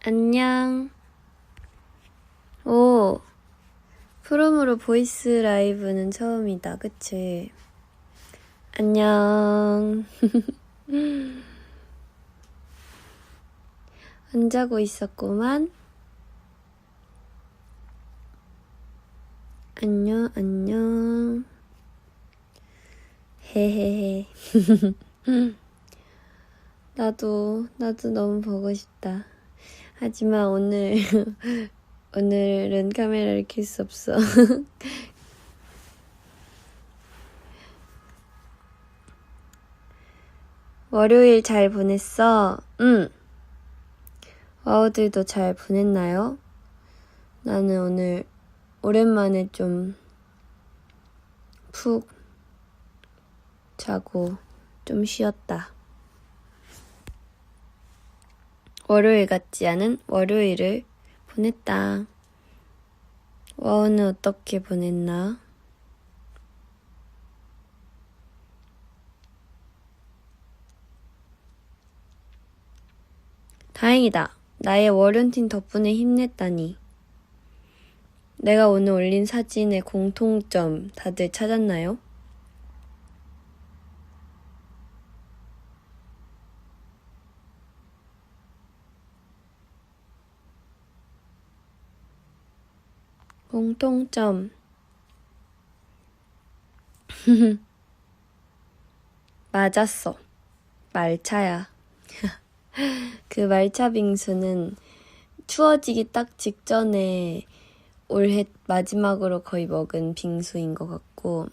안녕. 오, 프롬으로 보이스 라이브는 처음이다, 그치? 안녕. 안 자고 있었구만. 안녕. 헤헤헤. 나도 너무 보고 싶다. 하지만 오늘은 카메라를 켤 수 없어. 월요일 잘 보냈어? 응. 와우들도 잘 보냈나요? 나는 오늘 오랜만에 좀 푹 자고 좀 쉬었다. 월요일 같지 않은 월요일을 보냈다. 와우는 어떻게 보냈나? 다행이다. 나의 월요팀 덕분에 힘냈다니. 내가 오늘 올린 사진의 공통점 다들 찾았나요? 공통점. 맞았어. 말차야. 그 말차 빙수는 추워지기 딱 직전에 올해 마지막으로 거의 먹은 빙수인 것 같고,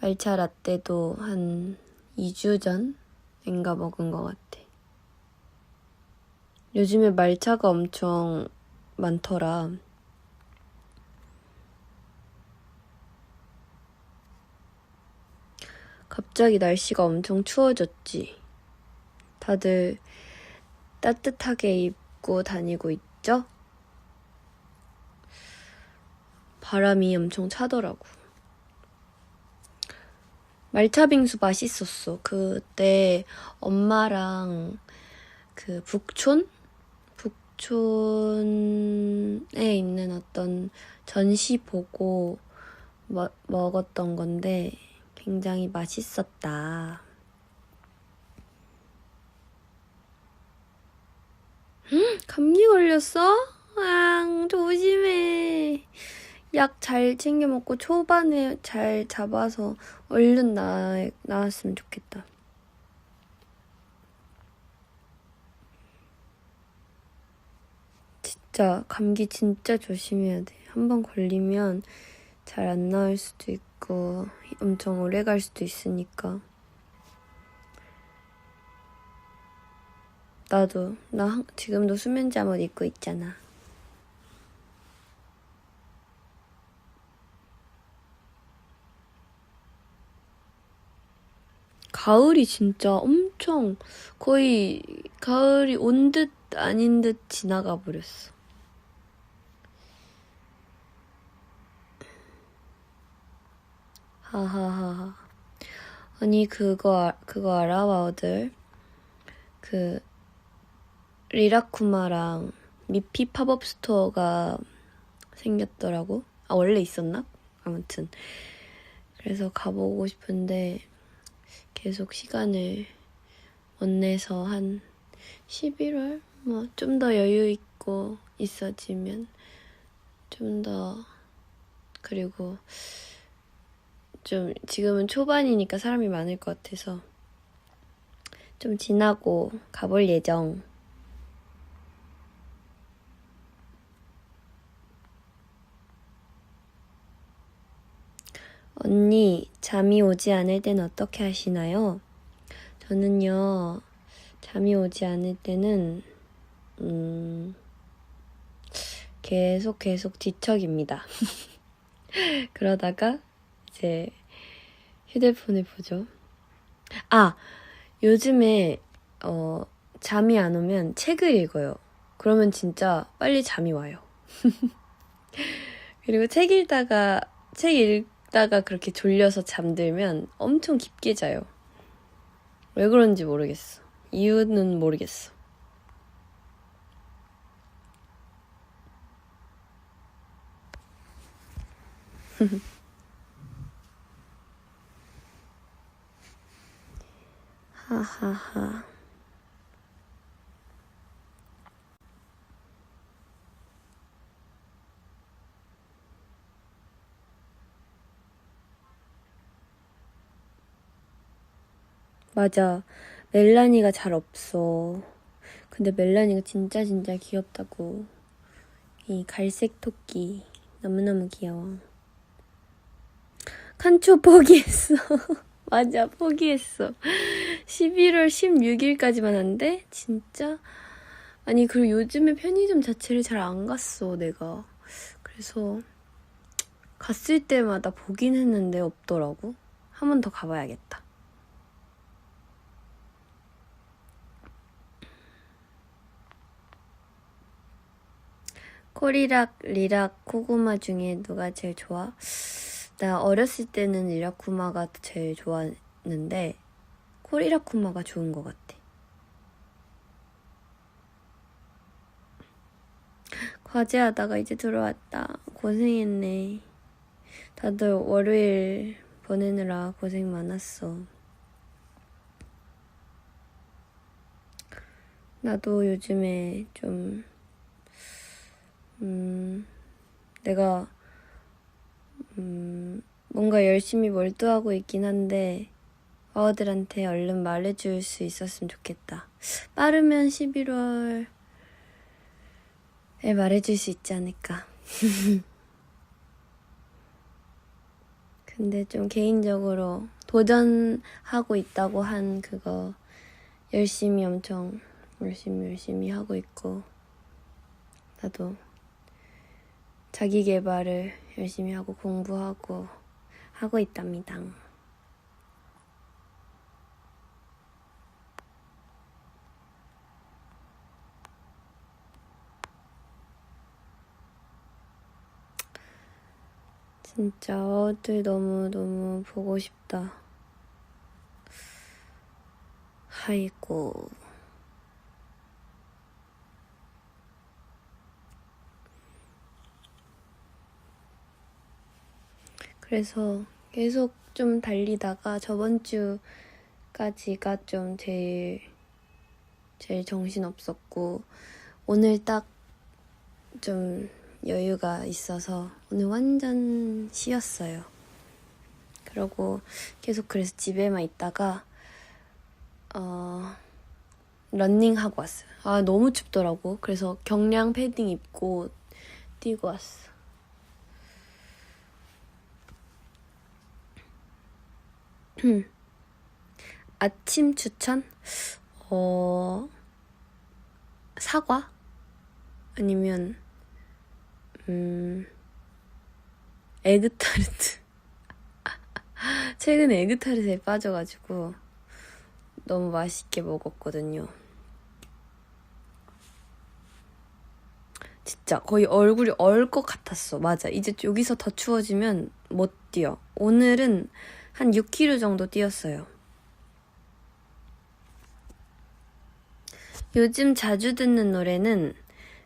말차 라떼도 한 2주 전인가 먹은 것 같아. 요즘에 말차가 엄청 많더라. 갑자기 날씨가 엄청 추워졌지. 다들 따뜻하게 입고 다니고 있죠? 바람이 엄청 차더라고. 말차 빙수 맛있었어. 그때 엄마랑 그 북촌에 있는 어떤 전시 보고 먹었던 건데 굉장히 맛있었다. 감기 걸렸어? 조심해. 약 잘 챙겨 먹고 초반에 잘 잡아서 얼른 나았으면 좋겠다. 진짜 감기 진짜 조심해야 돼. 한번 걸리면 잘 안 나을 수도 있고 엄청 오래 갈 수도 있으니까. 나 지금도 수면 잠옷 입고 있잖아. 가을이 진짜 엄청 거의 가을이 온 듯 아닌 듯 지나가 버렸어. 하하하하. 아니 그거 알아, 와우들? 그 리라쿠마랑 미피 팝업 스토어가 생겼더라고. 원래 있었나? 아무튼 그래서 가보고 싶은데 계속 시간을 못 내서 한 11월? 좀 더 여유 있고 있어지면 좀 더, 그리고 좀 지금은 초반이니까 사람이 많을 것 같아서 좀 지나고 가볼 예정. 언니, 잠이 오지 않을 땐 어떻게 하시나요? 저는요, 잠이 오지 않을 때는 계속 뒤척입니다. 그러다가 이제 휴대폰을 보죠. 요즘에 잠이 안 오면 책을 읽어요. 그러면 진짜 빨리 잠이 와요. 그리고 책 읽다가 그렇게 졸려서 잠들면 엄청 깊게 자요. 왜 그런지 모르겠어. 이유는 모르겠어. 하하하. 맞아. 멜라니가 잘 없어. 근데 멜라니가 진짜 귀엽다고. 이 갈색 토끼. 너무너무 귀여워. 칸초 포기했어. 맞아, 포기했어. 11월 16일까지만 한대? 진짜? 아니, 그리고 요즘에 편의점 자체를 잘 안 갔어, 내가. 그래서 갔을 때마다 보긴 했는데 없더라고. 한 번 더 가봐야겠다. 코리락, 리락, 코구마 중에 누가 제일 좋아? 나 어렸을 때는 리라쿠마가 제일 좋았는데 코리라쿠마가 좋은 것 같아. 과제하다가 이제 들어왔다. 고생했네. 다들 월요일 보내느라 고생 많았어. 나도 요즘에 좀 내가 뭔가 열심히 몰두하고 있긴 한데 아우들한테 얼른 말해줄 수 있었으면 좋겠다. 빠르면 11월에 말해줄 수 있지 않을까. 근데 좀 개인적으로 도전하고 있다고 한 그거 열심히 엄청 열심히 하고 있고 나도 자기 개발을 열심히 하고 공부하고 하고 있답니다. 진짜 어들 너무 보고 싶다. 아이고. 그래서 계속 좀 달리다가 저번 주까지가 좀 제일 정신 없었고 오늘 딱 좀 여유가 있어서 오늘 완전 쉬었어요. 그러고 계속 그래서 집에만 있다가 런닝하고 왔어요. 아 너무 춥더라고. 그래서 경량 패딩 입고 뛰고 왔어. 아침 추천? 사과? 아니면 에그타르트. 최근에 에그타르트에 빠져가지고 너무 맛있게 먹었거든요. 진짜 거의 얼굴이 얼 것 같았어. 맞아. 이제 여기서 더 추워지면 못 뛰어. 오늘은 한 6km 정도 뛰었어요. 요즘 자주 듣는 노래는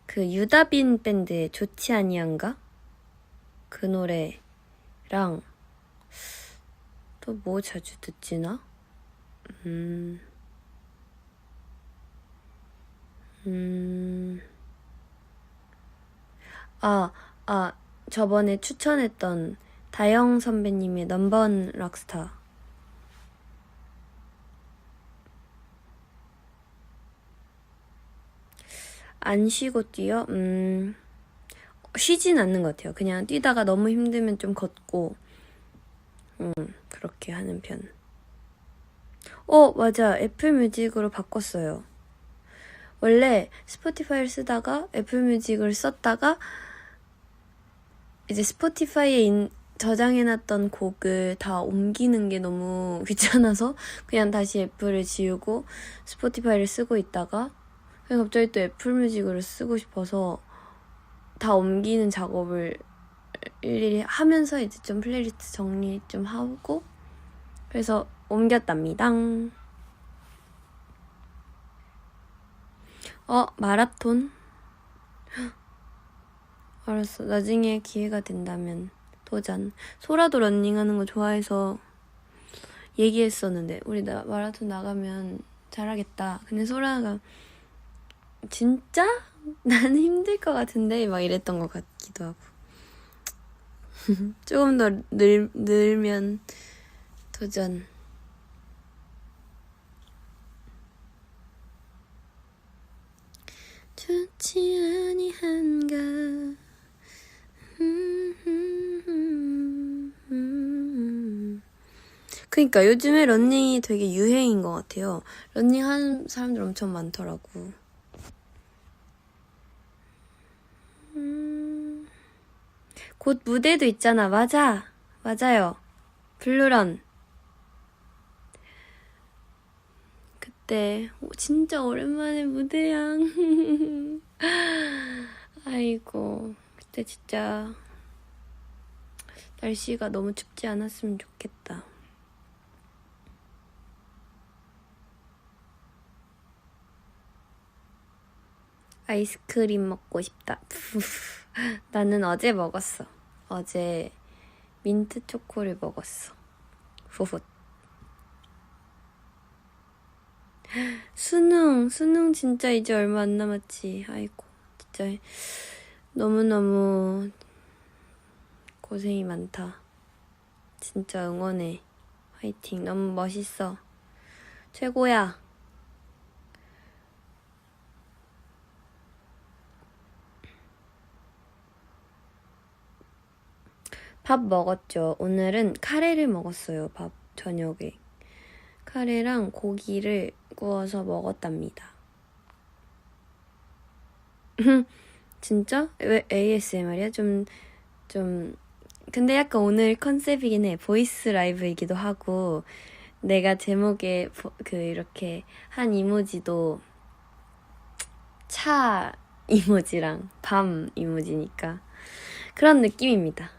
그 유다빈 밴드의 좋지 아니한가? 그 노래랑 또 뭐 자주 듣지 나? 저번에 추천했던 다영 선배님의 넘버원 락스타. 안 쉬고 뛰어? 쉬진 않는 것 같아요. 그냥 뛰다가 너무 힘들면 좀 걷고, 그렇게 하는 편. 맞아. 애플 뮤직으로 바꿨어요. 원래 스포티파이를 쓰다가 애플 뮤직을 썼다가 이제 스포티파이에 저장해놨던 곡을 다 옮기는 게 너무 귀찮아서 그냥 다시 애플을 지우고 스포티파이를 쓰고 있다가 그냥 갑자기 또 애플 뮤직으로 쓰고 싶어서 다 옮기는 작업을 일일이 하면서 이제 좀 플레이리스트 정리 좀 하고 그래서 옮겼답니다. 마라톤? 알았어. 나중에 기회가 된다면 도전. 소라도 러닝하는 거 좋아해서 얘기했었는데 우리 마라톤 나가면 잘하겠다. 근데 소라가 진짜? 나는 힘들 것 같은데 막 이랬던 것 같기도 하고. 조금 더 늘면 도전. 좋지 아니한가. 그러니까 요즘에 러닝이 되게 유행인 것 같아요. 러닝 하는 사람들 엄청 많더라고. 곧 무대도 있잖아. 맞아요. 블루런. 그때 진짜 오랜만에 무대야. 아이고, 그때 진짜 날씨가 너무 춥지 않았으면 좋겠다. 아이스크림 먹고 싶다. 나는 어제 먹었어. 어제 민트 초코를 먹었어. 후훗. 수능 진짜 이제 얼마 안 남았지. 아이고, 진짜 너무너무 고생이 많다. 진짜 응원해. 화이팅. 너무 멋있어. 최고야. 밥 먹었죠. 오늘은 카레를 먹었어요. 밥 저녁에. 카레랑 고기를 구워서 먹었답니다. 진짜? 왜 ASMR이야? 근데 약간 오늘 컨셉이긴 해. 보이스 라이브이기도 하고, 내가 제목에 이렇게 한 이모지도 차 이모지랑 밤 이모지니까 그런 느낌입니다.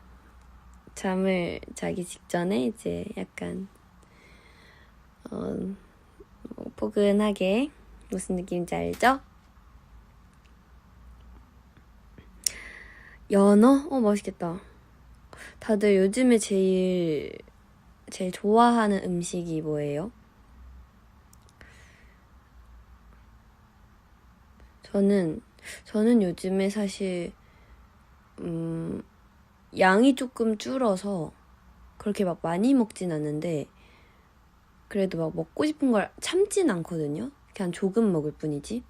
잠을 자기 직전에 이제 약간 포근하게. 무슨 느낌인지 알죠? 연어? 맛있겠다. 다들 요즘에 제일 좋아하는 음식이 뭐예요? 저는 요즘에 사실 양이 조금 줄어서 그렇게 막 많이 먹진 않는데 그래도 막 먹고 싶은 걸 참진 않거든요. 그냥 조금 먹을 뿐이지.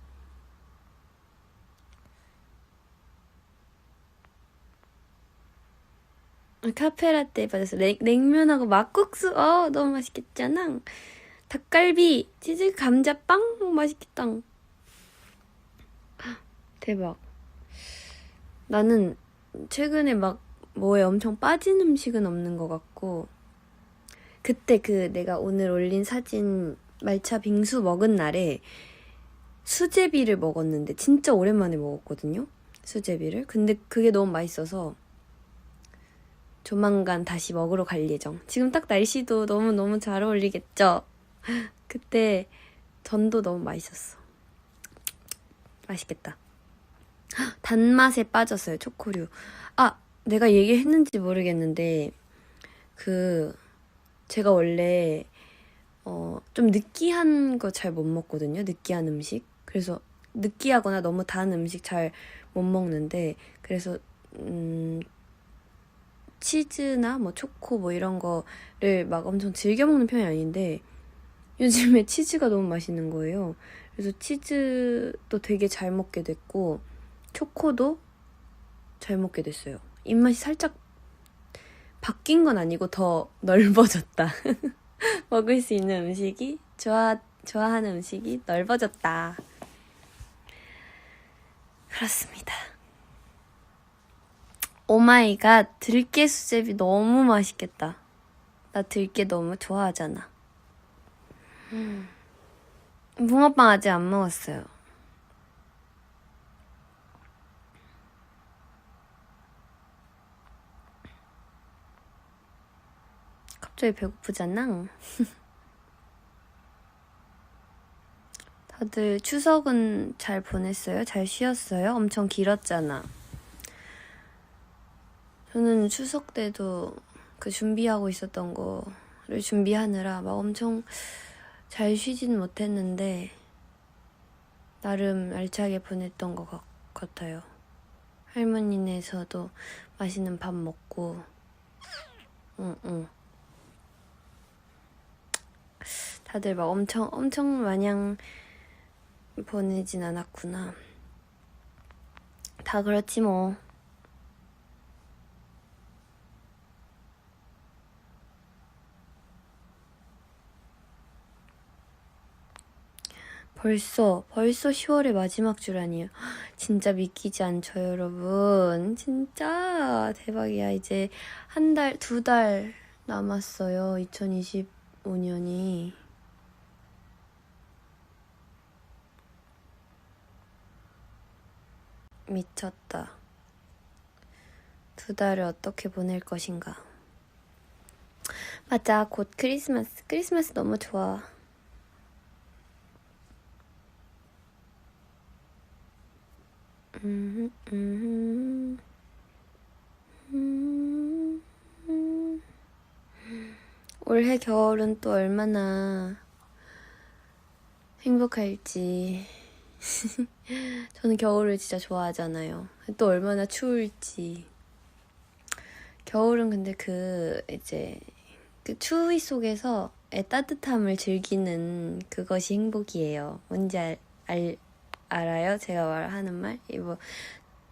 카페라떼 받았어. 냉면하고 막국수. 너무 맛있겠잖아. 닭갈비, 치즈 감자빵 맛있겠다. 대박. 나는 최근에 막 뭐에 엄청 빠진 음식은 없는 것 같고, 그때 내가 오늘 올린 사진 말차 빙수 먹은 날에 수제비를 먹었는데 진짜 오랜만에 먹었거든요. 수제비를. 근데 그게 너무 맛있어서 조만간 다시 먹으러 갈 예정. 지금 딱 날씨도 너무너무 잘 어울리겠죠? 그때 전도 너무 맛있었어. 맛있겠다. 단맛에 빠졌어요, 초코류. 내가 얘기했는지 모르겠는데 제가 원래 좀 느끼한 거 잘 못 먹거든요. 느끼한 음식. 그래서 느끼하거나 너무 단 음식 잘 못 먹는데, 그래서 치즈나 뭐 초코 뭐 이런 거를 막 엄청 즐겨 먹는 편이 아닌데 요즘에 치즈가 너무 맛있는 거예요. 그래서 치즈도 되게 잘 먹게 됐고 초코도 잘 먹게 됐어요. 입맛이 살짝 바뀐 건 아니고 더 넓어졌다. 먹을 수 있는 음식이 좋아하는 음식이 넓어졌다. 그렇습니다. 오마이갓, 들깨 수제비 너무 맛있겠다. 나 들깨 너무 좋아하잖아. 붕어빵 아직 안 먹었어요. 갑자기 배고프잖아. 다들 추석은 잘 보냈어요? 잘 쉬었어요? 엄청 길었잖아. 저는 추석 때도 그 준비하고 있었던 거를 준비하느라 막 엄청 잘 쉬진 못했는데 나름 알차게 보냈던 것 같아요. 할머니네에서도 맛있는 밥 먹고 응. 다들 막 엄청 마냥 보내진 않았구나. 다 그렇지 뭐. 벌써 10월의 마지막 주라니요. 진짜 믿기지 않죠, 여러분. 진짜 대박이야. 이제 한 달, 2달 남았어요. 2025년이. 미쳤다. 2달을 어떻게 보낼 것인가. 맞아, 곧 크리스마스. 크리스마스 너무 좋아. 올해 겨울은 또 얼마나 행복할지. 저는 겨울을 진짜 좋아하잖아요. 또 얼마나 추울지. 겨울은 근데 이제 그 추위 속에서 따뜻함을 즐기는 그것이 행복이에요. 뭔지 알아요? 제가 말하는 말? 뭐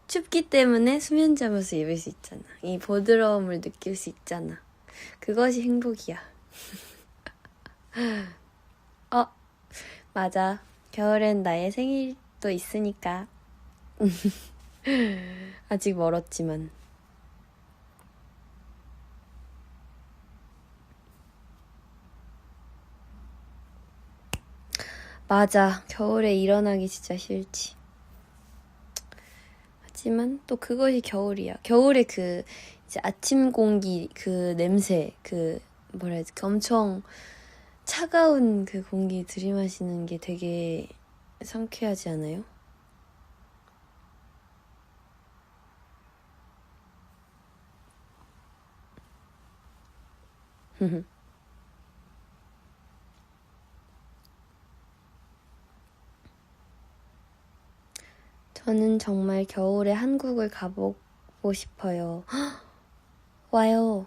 춥기 때문에 수면 잠옷을 입을 수 있잖아. 이 보드러움을 느낄 수 있잖아. 그것이 행복이야. 맞아. 겨울엔 나의 생일도 있으니까. 아직 멀었지만. 맞아. 겨울에 일어나기 진짜 싫지. 하지만 또 그것이 겨울이야. 겨울에 이제 아침 공기 냄새, 뭐라 해야 되지? 엄청 차가운 공기 들이마시는 게 되게 상쾌하지 않아요? 저는 정말 겨울에 한국을 가보고 싶어요. 와요.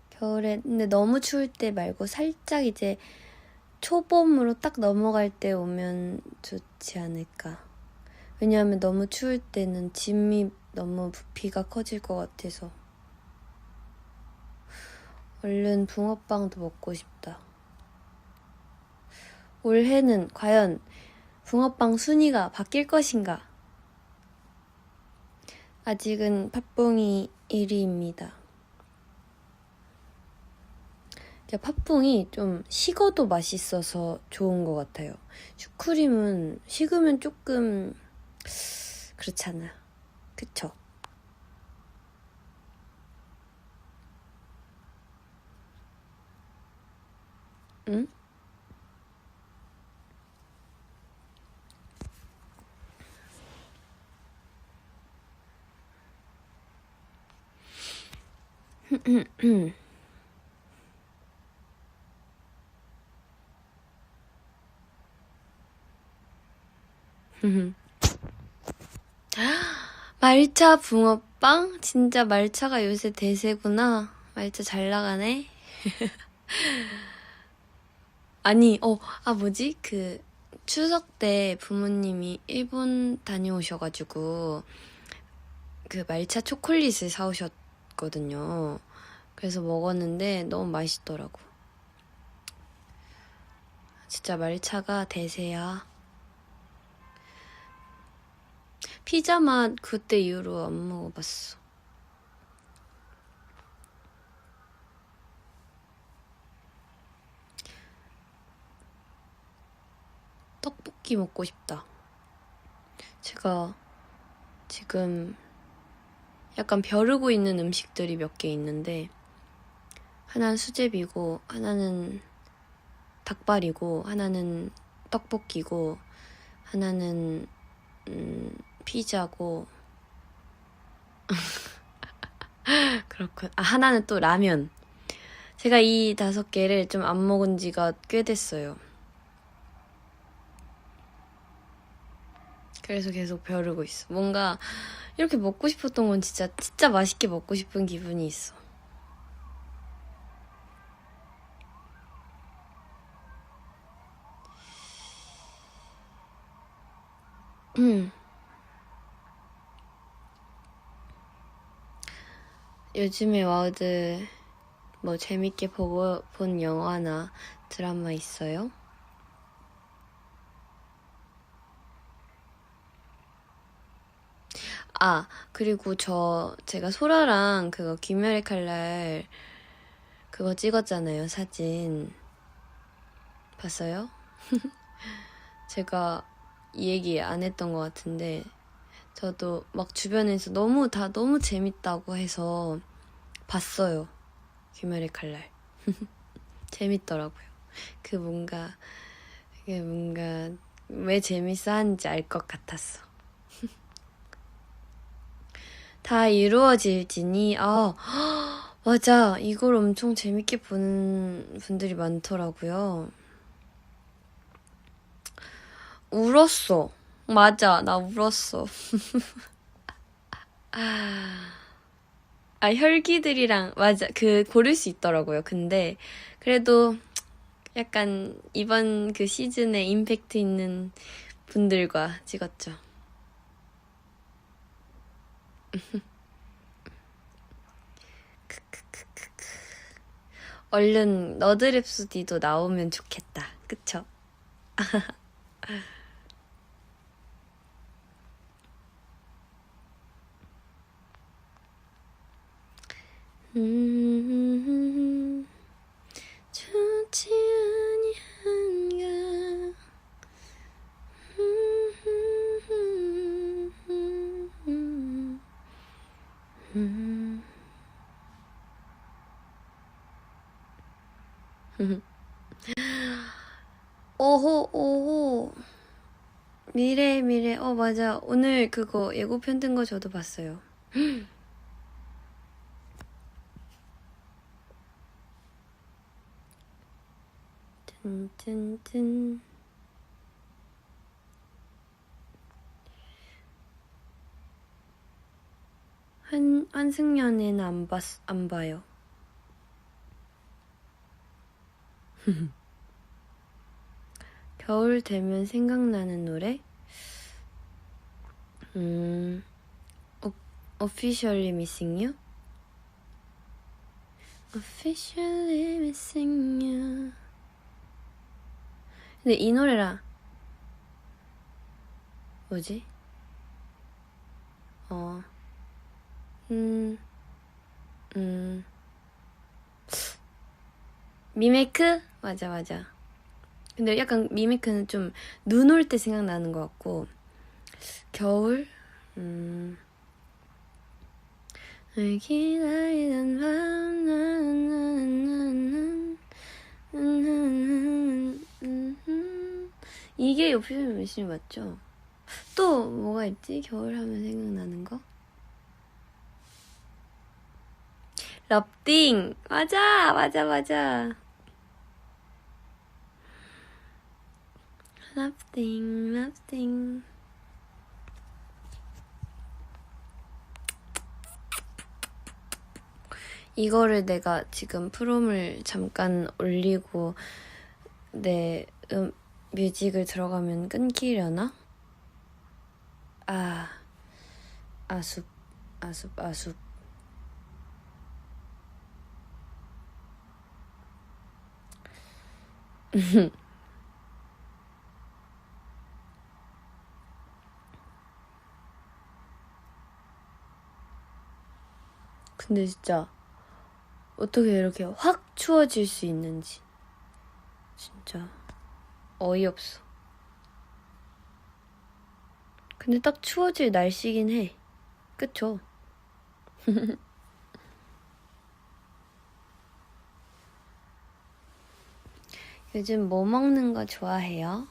겨울에 근데 너무 추울 때 말고 살짝 이제 초봄으로 딱 넘어갈 때 오면 좋지 않을까. 왜냐하면 너무 추울 때는 짐이 너무 부피가 커질 것 같아서. 얼른 붕어빵도 먹고 싶다. 올해는 과연 붕어빵 순위가 바뀔 것인가? 아직은 팥붕이 1위입니다. 팥붕이 좀 식어도 맛있어서 좋은 것 같아요. 슈크림은 식으면 조금 그렇잖아. 그쵸? 응? 말차 붕어빵? 진짜 말차가 요새 대세구나. 말차 잘 나가네. 아니, 뭐지? 추석 때 부모님이 일본 다녀오셔가지고 말차 초콜릿을 사오셨거든요. 그래서 먹었는데 너무 맛있더라고. 진짜 말차가 대세야. 피자 맛 그때 이후로 안 먹어봤어. 떡볶이 먹고 싶다. 제가 지금 약간 벼르고 있는 음식들이 몇 개 있는데 하나는 수제비고 하나는 닭발이고 하나는 떡볶이고 하나는 피자고 그렇군. 아, 하나는 또 라면. 제가 이 5개를 좀 안 먹은 지가 꽤 됐어요. 그래서 계속 벼르고 있어. 뭔가 이렇게 먹고 싶었던 건 진짜 맛있게 먹고 싶은 기분이 있어. 요즘에 와우드 뭐 재밌게 본 영화나 드라마 있어요? 아, 그리고 제가 소라랑 그거 귀멸의 칼날 그거 찍었잖아요, 사진. 봤어요? 제가 이 얘기 안 했던 것 같은데, 저도 막 주변에서 너무 재밌다고 해서 봤어요. 귀멸의 칼날. 재밌더라고요. 그게 뭔가 왜 재밌어 하는지 알 것 같았어. 다 이루어질지니, 맞아. 이걸 엄청 재밌게 보는 분들이 많더라고요. 울었어. 맞아, 나 울었어. 혈기들이랑, 맞아. 고를 수 있더라고요. 근데, 그래도 약간 이번 그 시즌에 임팩트 있는 분들과 찍었죠. 얼른 너드랩소디도 나오면 좋겠다. 그쵸? 좋지 아니한가. 오호. 미래. 맞아. 오늘 그거 예고편 뜬 거 저도 봤어요. 뜬. 환승연애는 안 봐요. 겨울 되면 생각나는 노래? Officially Missing You? Officially Missing You. 근데 이 노래랑 뭐지? 미메크? 맞아. 근데 약간 미메크는 좀 눈 올 때 생각나는 것 같고, 겨울? 날 기다리던 이게 오피셜 미싱 맞죠? 또 뭐가 있지? 겨울 하면 생각나는 거? 럽띵! 맞아. 럽띵. 이거를 내가 지금 프롬을 잠깐 올리고 내 뮤직을 들어가면 끊기려나? 아숲. 근데 진짜 어떻게 이렇게 확 추워질 수 있는지 진짜 어이없어. 근데 딱 추워질 날씨긴 해. 그쵸? 요즘 뭐 먹는 거 좋아해요?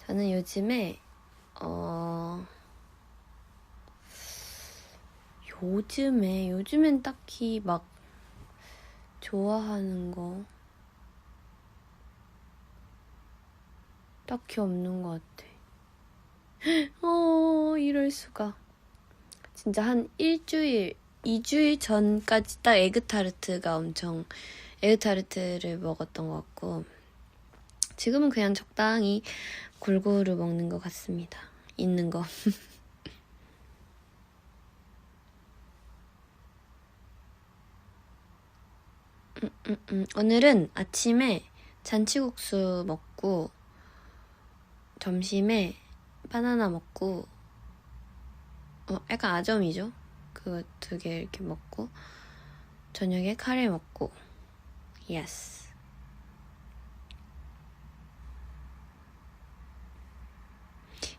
저는 요즘에 요즘엔 딱히 막 좋아하는 거 딱히 없는 것 같아. 이럴 수가. 진짜 한 2주일 전까지 딱 에그타르트를 먹었던 것 같고, 지금은 그냥 적당히 골고루 먹는 것 같습니다. 있는 거. 오늘은 아침에 잔치국수 먹고, 점심에 바나나 먹고, 약간 아점이죠? 그거 2개 이렇게 먹고, 저녁에 카레 먹고, 예스.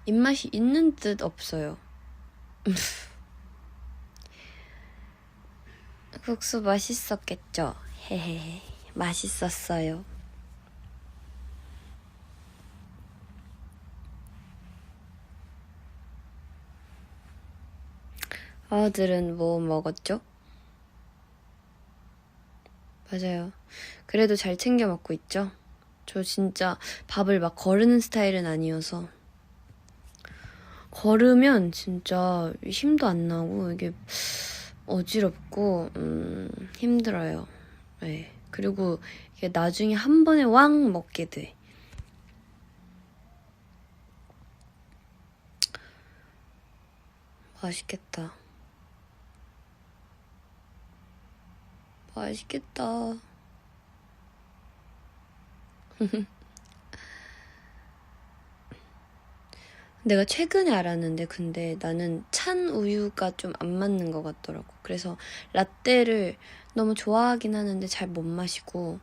입맛이 있는 듯 없어요. 국수 맛있었겠죠? 헤헤헤. 맛있었어요. 아들은 뭐 먹었죠? 맞아요. 그래도 잘 챙겨 먹고 있죠? 저 진짜 밥을 막 거르는 스타일은 아니어서. 걸으면 진짜 힘도 안 나고 이게 어지럽고 힘들어요. 네. 그리고 이게 나중에 한 번에 왕 먹게 돼. 맛있겠다. 맛있겠다. 내가 최근에 알았는데 근데 나는 찬 우유가 좀 안 맞는 것 같더라고. 그래서 라떼를 너무 좋아하긴 하는데 잘 못 마시고,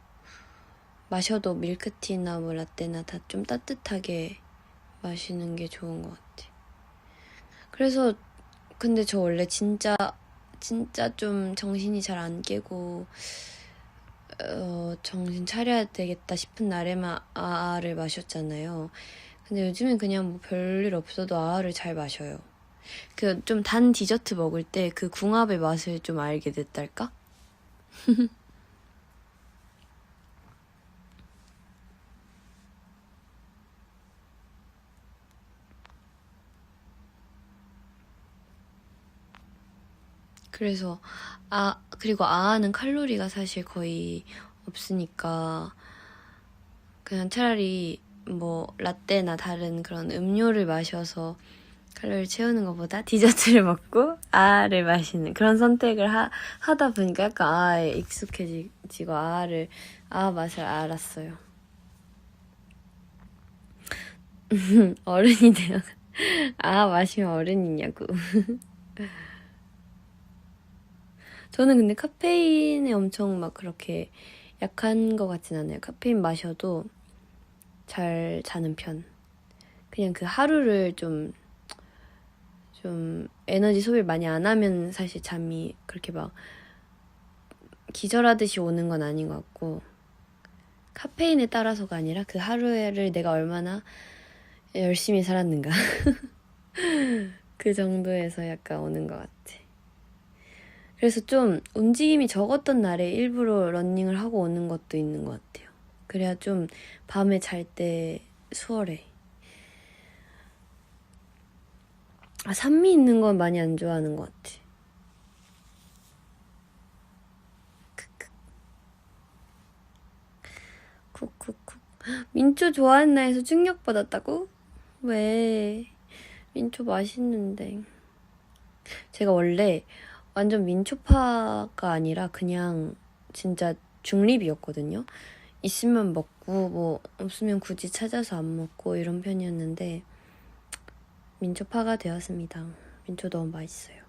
마셔도 밀크티나 뭐 라떼나 다 좀 따뜻하게 마시는 게 좋은 것 같아. 그래서 근데 저 원래 진짜 좀 정신이 잘 안 깨고 정신 차려야 되겠다 싶은 날에만 아아를 마셨잖아요. 근데 요즘엔 그냥 뭐 별일 없어도 아아를 잘 마셔요. 그 좀 단 디저트 먹을 때 그 궁합의 맛을 좀 알게 됐달까? 그래서 그리고 아아는 칼로리가 사실 거의 없으니까 그냥 차라리 뭐 라떼나 다른 그런 음료를 마셔서 칼로리를 채우는 것보다 디저트를 먹고 아아를 마시는 그런 선택을 하다 보니까 약간 아아에 익숙해지고 아아 맛을 알았어요. 어른이 되어 아아 마시면 어른이냐고. 저는 근데 카페인에 엄청 막 그렇게 약한 것 같진 않아요. 카페인 마셔도 잘 자는 편. 그냥 그 하루를 좀 에너지 소비를 많이 안 하면 사실 잠이 그렇게 막 기절하듯이 오는 건 아닌 것 같고, 카페인에 따라서가 아니라 그 하루를 내가 얼마나 열심히 살았는가. 그 정도에서 약간 오는 것 같아. 그래서 좀 움직임이 적었던 날에 일부러 러닝을 하고 오는 것도 있는 것 같아요. 그래야 좀 밤에 잘 때 수월해. 산미 있는 건 많이 안 좋아하는 것 같아. 쿡쿡쿡. 민초 좋아한다 해서 충격받았다고? 왜? 민초 맛있는데. 제가 원래 완전 민초파가 아니라 그냥 진짜 중립이었거든요. 있으면 먹고 뭐 없으면 굳이 찾아서 안 먹고 이런 편이었는데 민초파가 되었습니다. 민초 너무 맛있어요.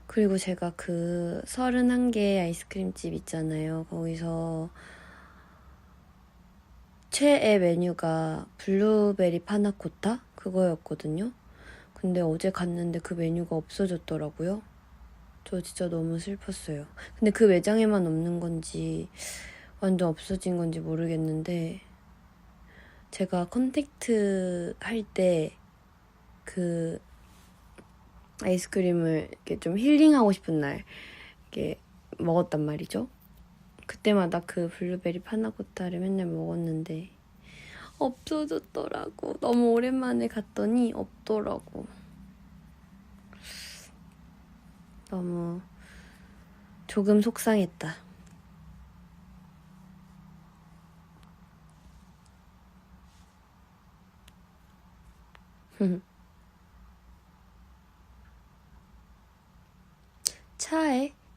그리고 제가 그 31개 아이스크림집 있잖아요. 거기서 최애 메뉴가 블루베리 파나코타? 그거였거든요. 근데 어제 갔는데 그 메뉴가 없어졌더라고요. 저 진짜 너무 슬펐어요. 근데 그 매장에만 없는 건지 완전 없어진 건지 모르겠는데 제가 컨택트 할 때 그 아이스크림을 이렇게 좀 힐링하고 싶은 날 이렇게 먹었단 말이죠. 그때마다 그 블루베리 파나코타를 맨날 먹었는데 없어졌더라고. 너무 오랜만에 갔더니 없더라고. 너무 조금 속상했다.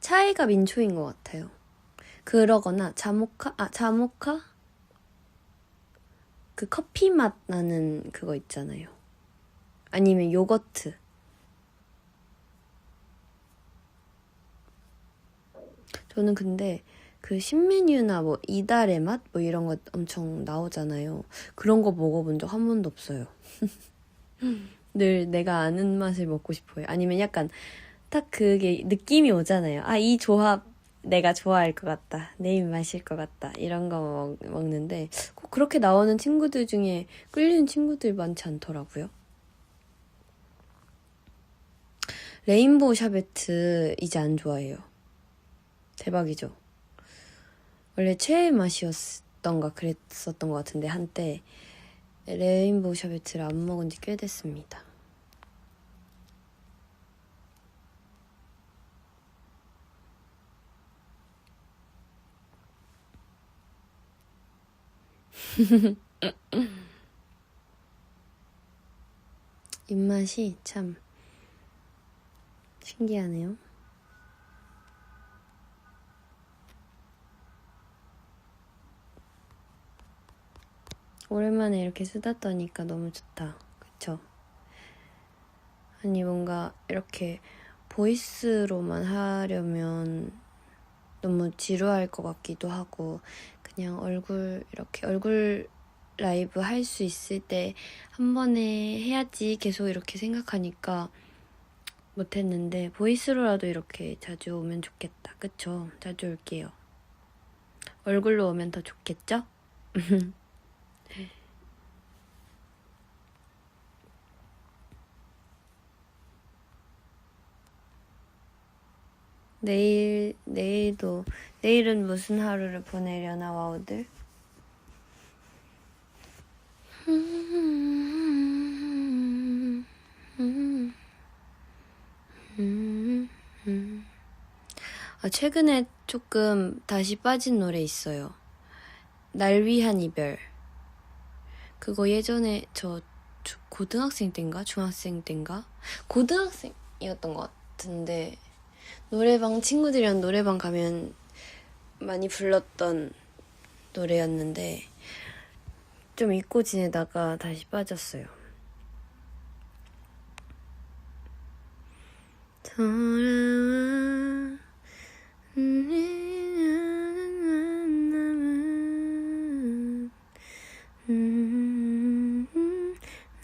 차에가 민초인 것 같아요. 그러거나 자모카? 그 커피 맛 나는 그거 있잖아요. 아니면 요거트. 저는 근데 그 신메뉴나 뭐 이달의 맛? 뭐 이런 거 엄청 나오잖아요. 그런 거 먹어본 적 한 번도 없어요. 늘 내가 아는 맛을 먹고 싶어요. 아니면 약간 딱 그게 느낌이 오잖아요. 아, 이 조합 내가 좋아할 것 같다. 내 입맛일 것 같다. 이런 거 먹는데 꼭 그렇게 나오는 친구들 중에 끌리는 친구들 많지 않더라고요. 레인보우 샤베트 이제 안 좋아해요. 대박이죠. 원래 최애 맛이었던가 그랬었던 것 같은데 한때 레인보우 샤베트를 안 먹은 지 꽤 됐습니다. 입맛이 참 신기하네요. 오랜만에 이렇게 수다 떠니까 너무 좋다. 그쵸? 아니 뭔가 이렇게 보이스로만 하려면 너무 지루할 것 같기도 하고 그냥 이렇게 얼굴 라이브 할 수 있을 때 한 번에 해야지 계속 이렇게 생각하니까 못했는데 보이스로라도 이렇게 자주 오면 좋겠다. 그쵸? 자주 올게요. 얼굴로 오면 더 좋겠죠? 내일은 무슨 하루를 보내려나, 와우들? 최근에 조금 다시 빠진 노래 있어요. 날 위한 이별. 그거 예전에 저 고등학생 땐가? 중학생 땐가? 고등학생이었던 것 같은데 친구들이랑 노래방 가면 많이 불렀던 노래였는데 좀 잊고 지내다가 다시 빠졌어요. 돌아와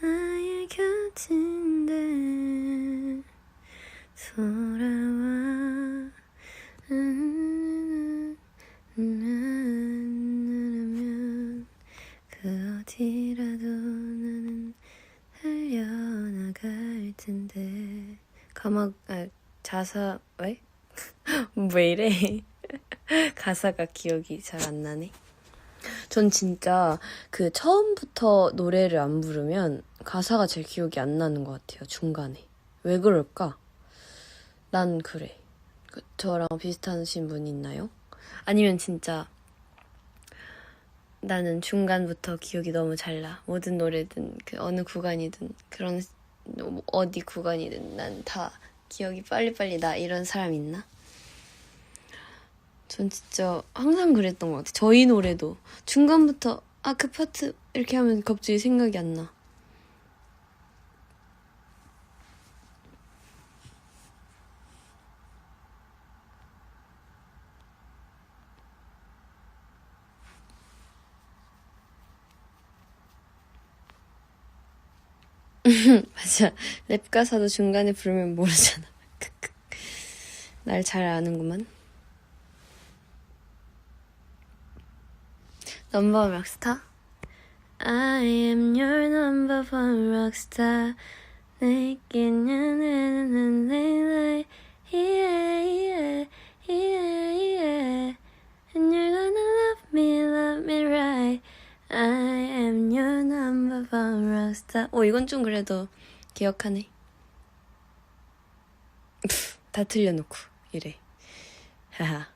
나의 곁인데 돌아와 누르면 그 어디라도 나는 달려나갈 텐데 왜 이래? 가사가 기억이 잘 안 나네. 전 진짜 그 처음부터 노래를 안 부르면 가사가 제 기억이 안 나는 것 같아요, 중간에. 왜 그럴까? 난 그래. 저랑 비슷하신 분 있나요? 아니면 진짜 나는 중간부터 기억이 너무 잘 나. 모든 노래든 그 어느 구간이든 그런 어디 구간이든 난 다 기억이 빨리빨리 나. 이런 사람 있나? 전 진짜 항상 그랬던 것 같아요. 저희 노래도 중간부터 그 파트 이렇게 하면 갑자기 생각이 안 나. 맞아. 랩 가사도 중간에 부르면 모르잖아. 날 잘 아는구만. 넘버 록스타? I am your number one rockstar. 내겐 나나나나나 yeah yeah yeah yeah and you're gonna love me right I am your number one rockstar. 이건 좀 그래도 기억하네. 다 틀려놓고 이래. 하하.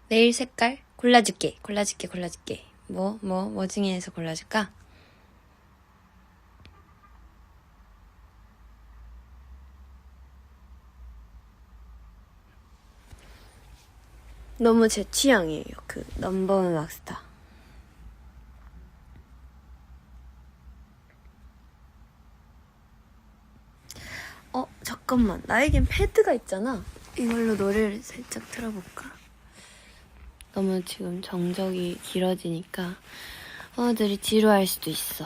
내일 색깔 골라줄게. 뭐 중에서 골라줄까? 너무 제 취향이에요. 그 넘버원 락스타. 잠깐만. 나에겐 패드가 있잖아. 이걸로 노래를 살짝 틀어볼까? 너무 지금 정적이 길어지니까 들이 지루할 수도 있어.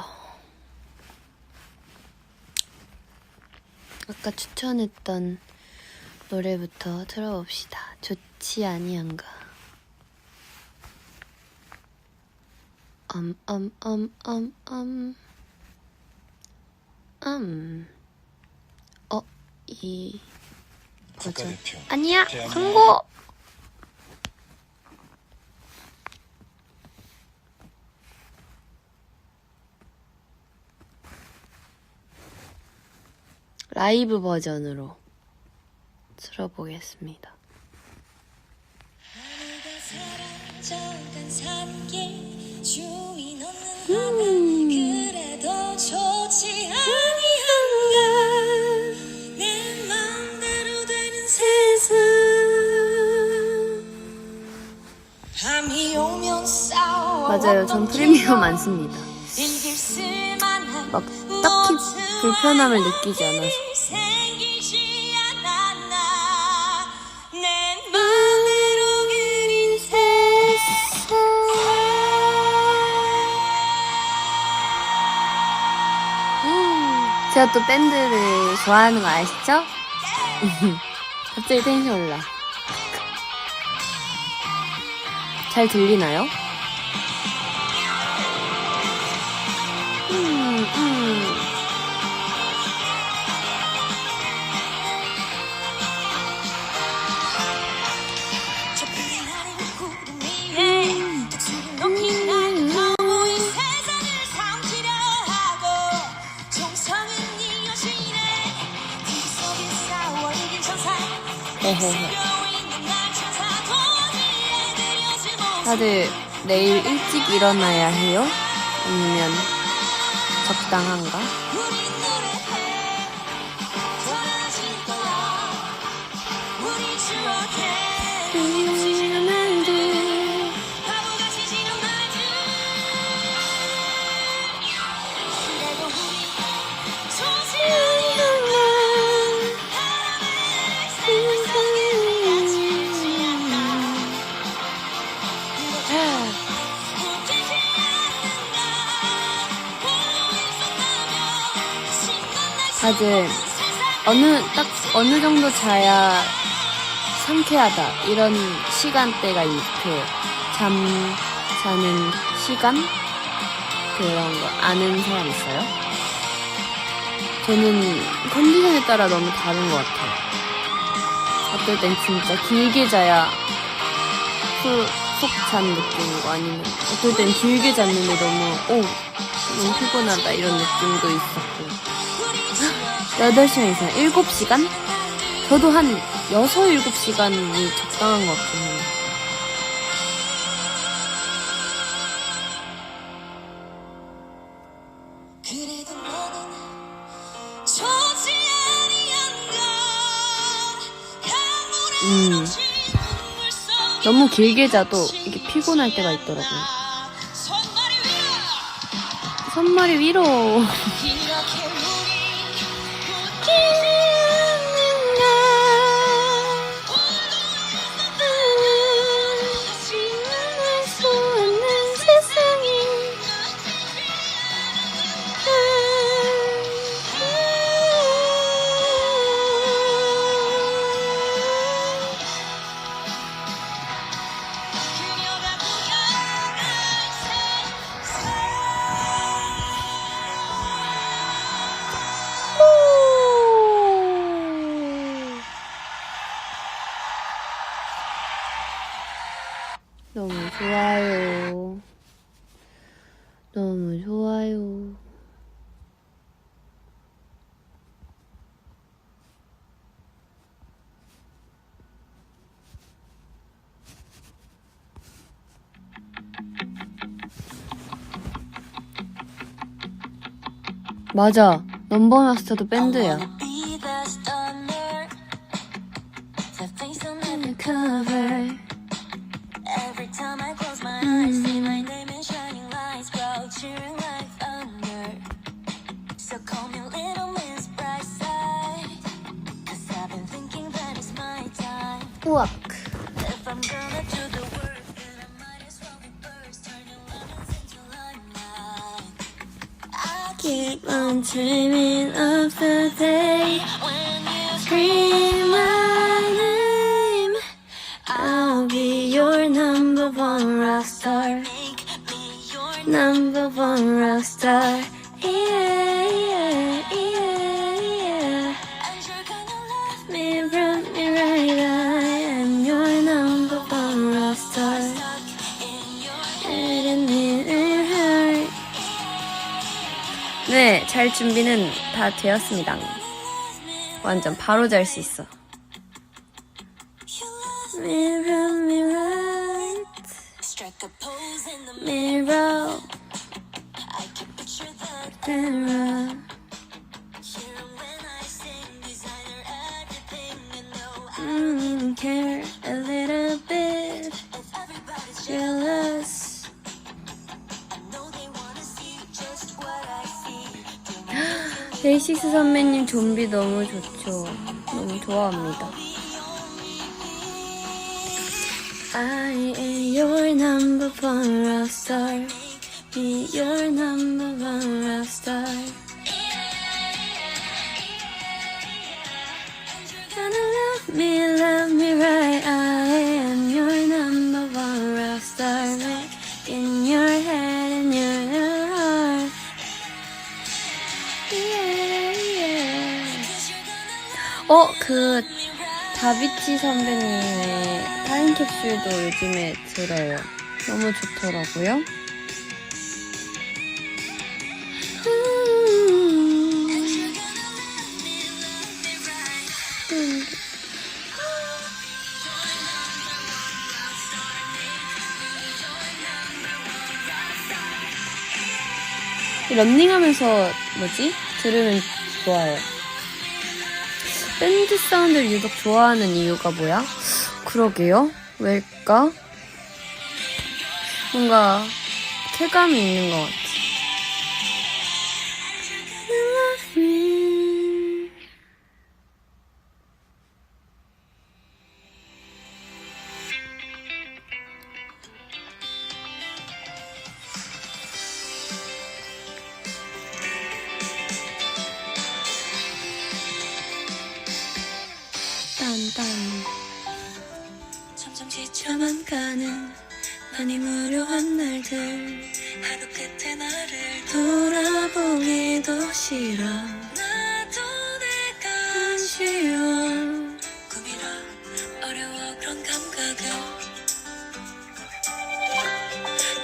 아까 추천했던 노래부터 틀어봅시다. 좋지 아니한가. 이 버전. 아니야, 광고. 라이브 버전으로 틀어보겠습니다. 그래도 좋지 아니한가 내 맘대로 되는 세상 밤이 오면 싸워 맞아요. 전 프리미엄 안 씁니다. 막 딱히 불편함을 느끼지 않아서. 제가 또 밴드를 좋아하는 거 아시죠? 갑자기 텐션 올라. 잘 들리나요? 다들 내일 일찍 일어나야 해요? 아니면 적당한가? 다들 어느 정도 자야 상쾌하다 이런 시간대가 있고 잠 자는 시간 그런 거 아는 사람 있어요? 저는 컨디션에 따라 너무 다른 것 같아요. 어떨 땐 진짜 길게 자야 푹 잔 느낌이고 아니면 어떨 땐 길게 잤는데 너무 피곤하다 이런 느낌도 있었고 8시간 이상 7시간? 저도 한 6, 7시간이 적당한 것 같긴 해요. 너무 길게 자도 이게 피곤할 때가 있더라고요. 손머리 위로. 너무 좋아요. 너무 좋아요. 맞아. 넘버마스터도 밴드야. 우악. Keep on dreaming of the day when you scream my name. I'll be your number one rock star. Number one rock star. Yeah, yeah, yeah, yeah. And you're gonna love me, run me right. I am your number one rock star. 네, 잘 준비는 다 되었습니다. 완전 바로 잘 수 있어. Mirror, mirror, mirror, mirror. Care a little bit, jealous. 데이식스 선배님 좀비 너무 좋죠. 너무 좋아합니다. I am your number one rock star. Be your number one rock star. Gonna love me right. I am your number one rock star. In your head and your heart. 그 다비치 선배님의 타임캡슐도 요즘에 들어요. 너무 좋더라고요. 런닝하면서 들으면 좋아요. 밴드 사운드를 유독 좋아하는 이유가 뭐야? 그러게요. 왜일까? 뭔가 쾌감이 있는 것 같아. 점점 지쳐만 가는 많이 무료한 날들 하루 끝에 나를 돌아보기도 싫어 나도 내가 아쉬워 꿈이라 어려워 그런 감각을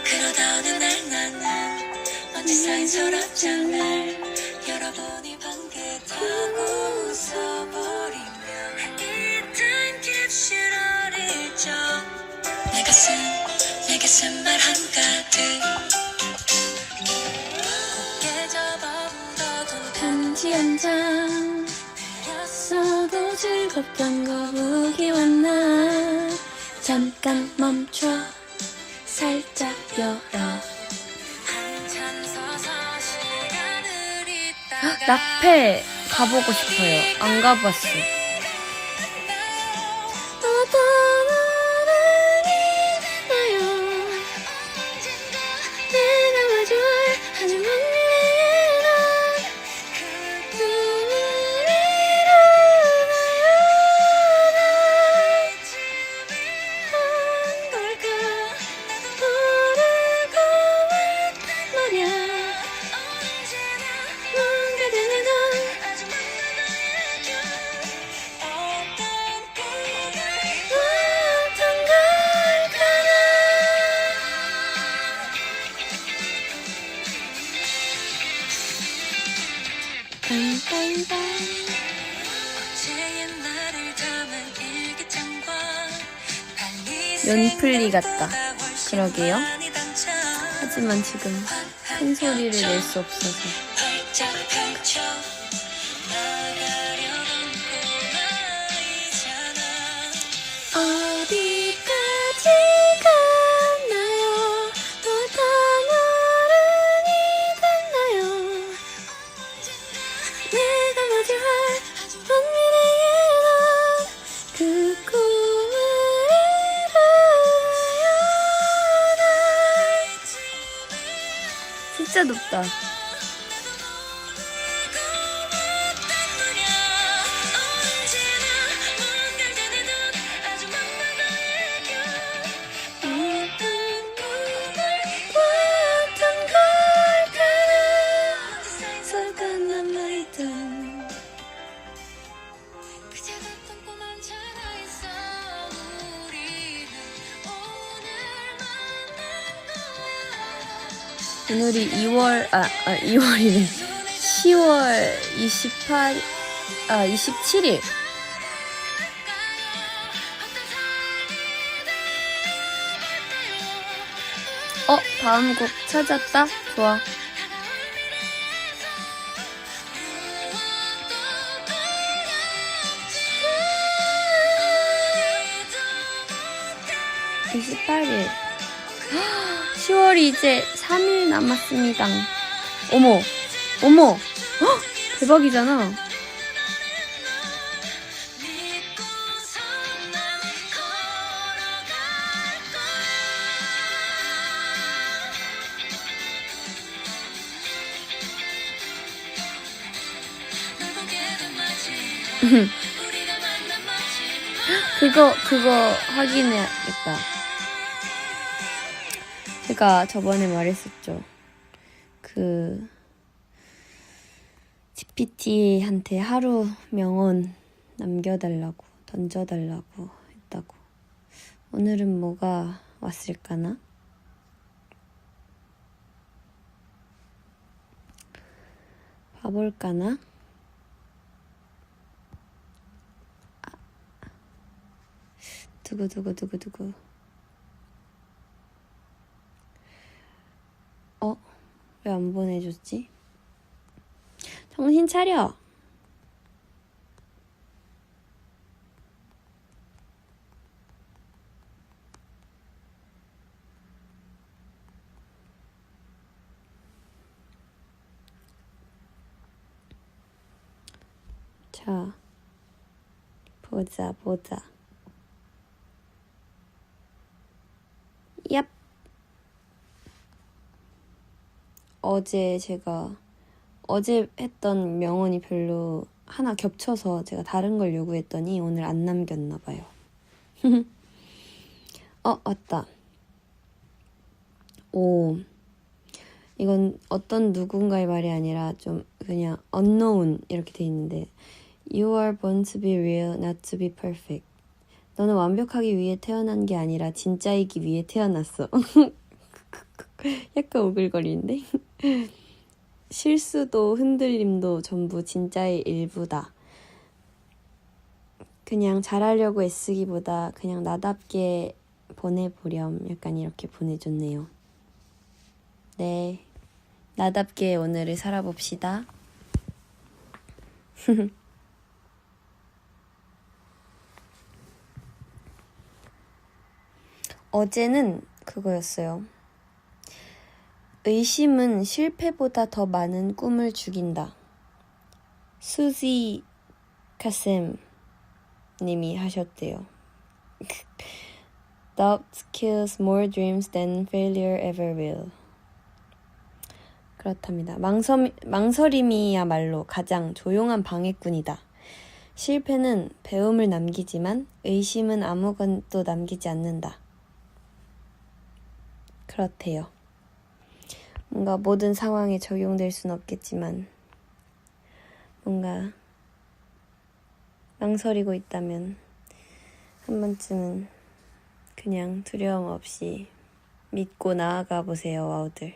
그러다 어느 날 나는 먼지 쌓인 서랍장을 열어보니 방긋하고 웃어버리며 내 가슴 말 한가득 곱게 접어둔 편지 한 장 였어도 즐겁던 거북이 왔나 잠깐 멈춰 살짝 열어 한참 서서 시간을 있다가 낙패 가보고 싶어요. 안 가봤어. 연플리 같다. 그러게요. 하지만 지금 큰 소리를 낼 수 없어서. 어디까지 갔나요? 어떤 어른이 됐나요? 내가 마주한 미래에는 그 꿈을 이뤄요. 진짜 높다. 오늘이 2월이네. 10월 27일. 다음 곡 찾았다? 좋아. 헉, 28일. 10월이 이제 3일 남았습니다. 어머. 헉, 대박이잖아. 그거 확인해야겠다. 제가 저번에 말했었죠. GPT한테 하루 명언 남겨달라고, 던져달라고 했다고. 오늘은 뭐가 왔을까나? 봐볼까나? 두구. 왜 안 보내줬지? 정신 차려! 자, 보자. 얍! 어제 했던 명언이 별로 하나 겹쳐서 제가 다른 걸 요구했더니 오늘 안 남겼나봐요. 왔다. 이건 어떤 누군가의 말이 아니라 좀 그냥 unknown 이렇게 돼 있는데 You are born to be real, not to be perfect. 너는 완벽하기 위해 태어난 게 아니라 진짜이기 위해 태어났어. 약간 오글거리는데? 실수도 흔들림도 전부 진짜의 일부다. 그냥 잘하려고 애쓰기보다 그냥 나답게 보내보렴. 약간 이렇게 보내줬네요. 네, 나답게 오늘을 살아봅시다. 어제는 그거였어요. 의심은 실패보다 더 많은 꿈을 죽인다. 수지 카셈 님이 하셨대요. Doubt kills more dreams than failure ever will. 그렇답니다. 망설임이야말로 가장 조용한 방해꾼이다. 실패는 배움을 남기지만 의심은 아무것도 남기지 않는다. 그렇대요. 뭔가 모든 상황에 적용될 순 없겠지만 뭔가 망설이고 있다면 한 번쯤은 그냥 두려움 없이 믿고 나아가 보세요, 와우들.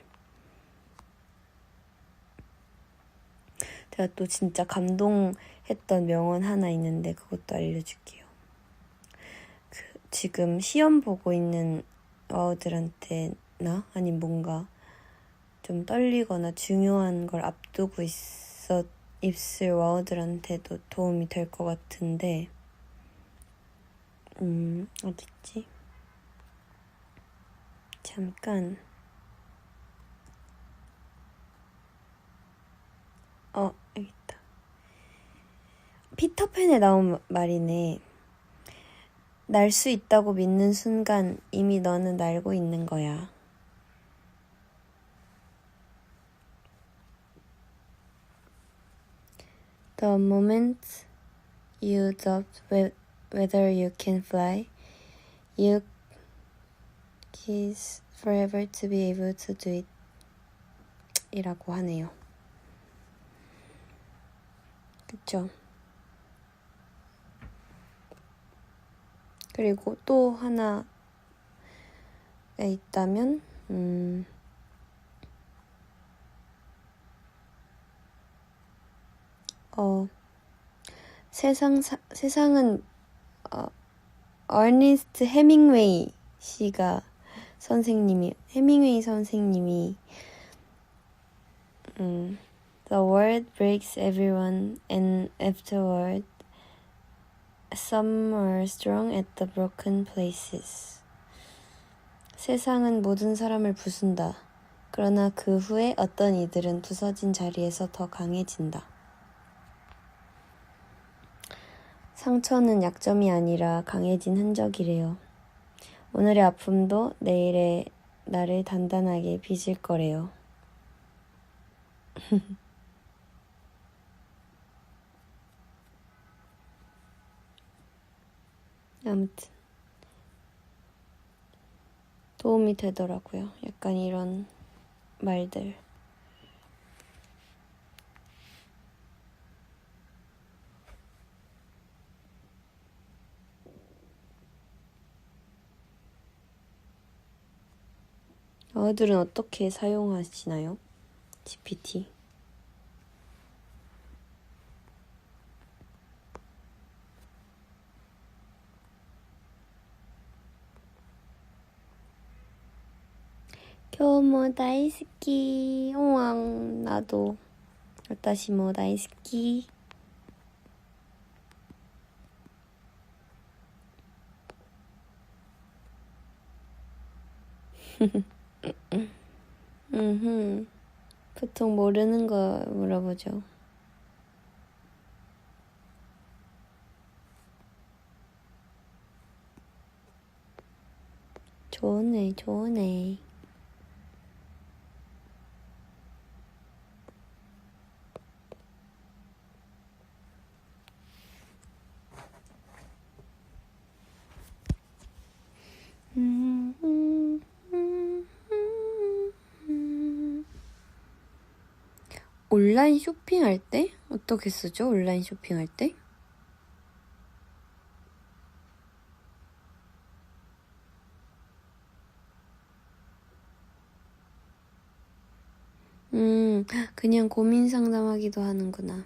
제가 또 진짜 감동했던 명언 하나 있는데 그것도 알려줄게요. 지금 시험 보고 있는 와우들한테나 아니면 뭔가 좀 떨리거나 중요한 걸 앞두고 있을 와우들한테도 도움이 될 것 같은데 어딨지? 잠깐 여기 있다. 피터팬에 나온 말이네. 날 수 있다고 믿는 순간 이미 너는 날고 있는 거야. The moment you doubt whether you can fly, you kiss forever to be able to do it. 이라고 하네요. 그쵸? 그리고 또 하나가 있다면 세상은 어니스트 헤밍웨이 헤밍웨이 선생님이 The world breaks everyone and afterward some are strong at the broken places. 세상은 모든 사람을 부순다. 그러나 그 후에 어떤 이들은 부서진 자리에서 더 강해진다. 상처는 약점이 아니라 강해진 흔적이래요. 오늘의 아픔도 내일의 나를 단단하게 빚을 거래요. 아무튼 도움이 되더라고요. 약간 이런 말들. 어들은 어떻게 사용하시나요? GPT. 교모 다이스키. 오왕 나도. 와타시 모 다이스키. 보통 모르는 거 물어보죠. 좋네. 온라인 쇼핑할 때? 어떻게 쓰죠? 온라인 쇼핑할 때? 그냥 고민 상담하기도 하는구나.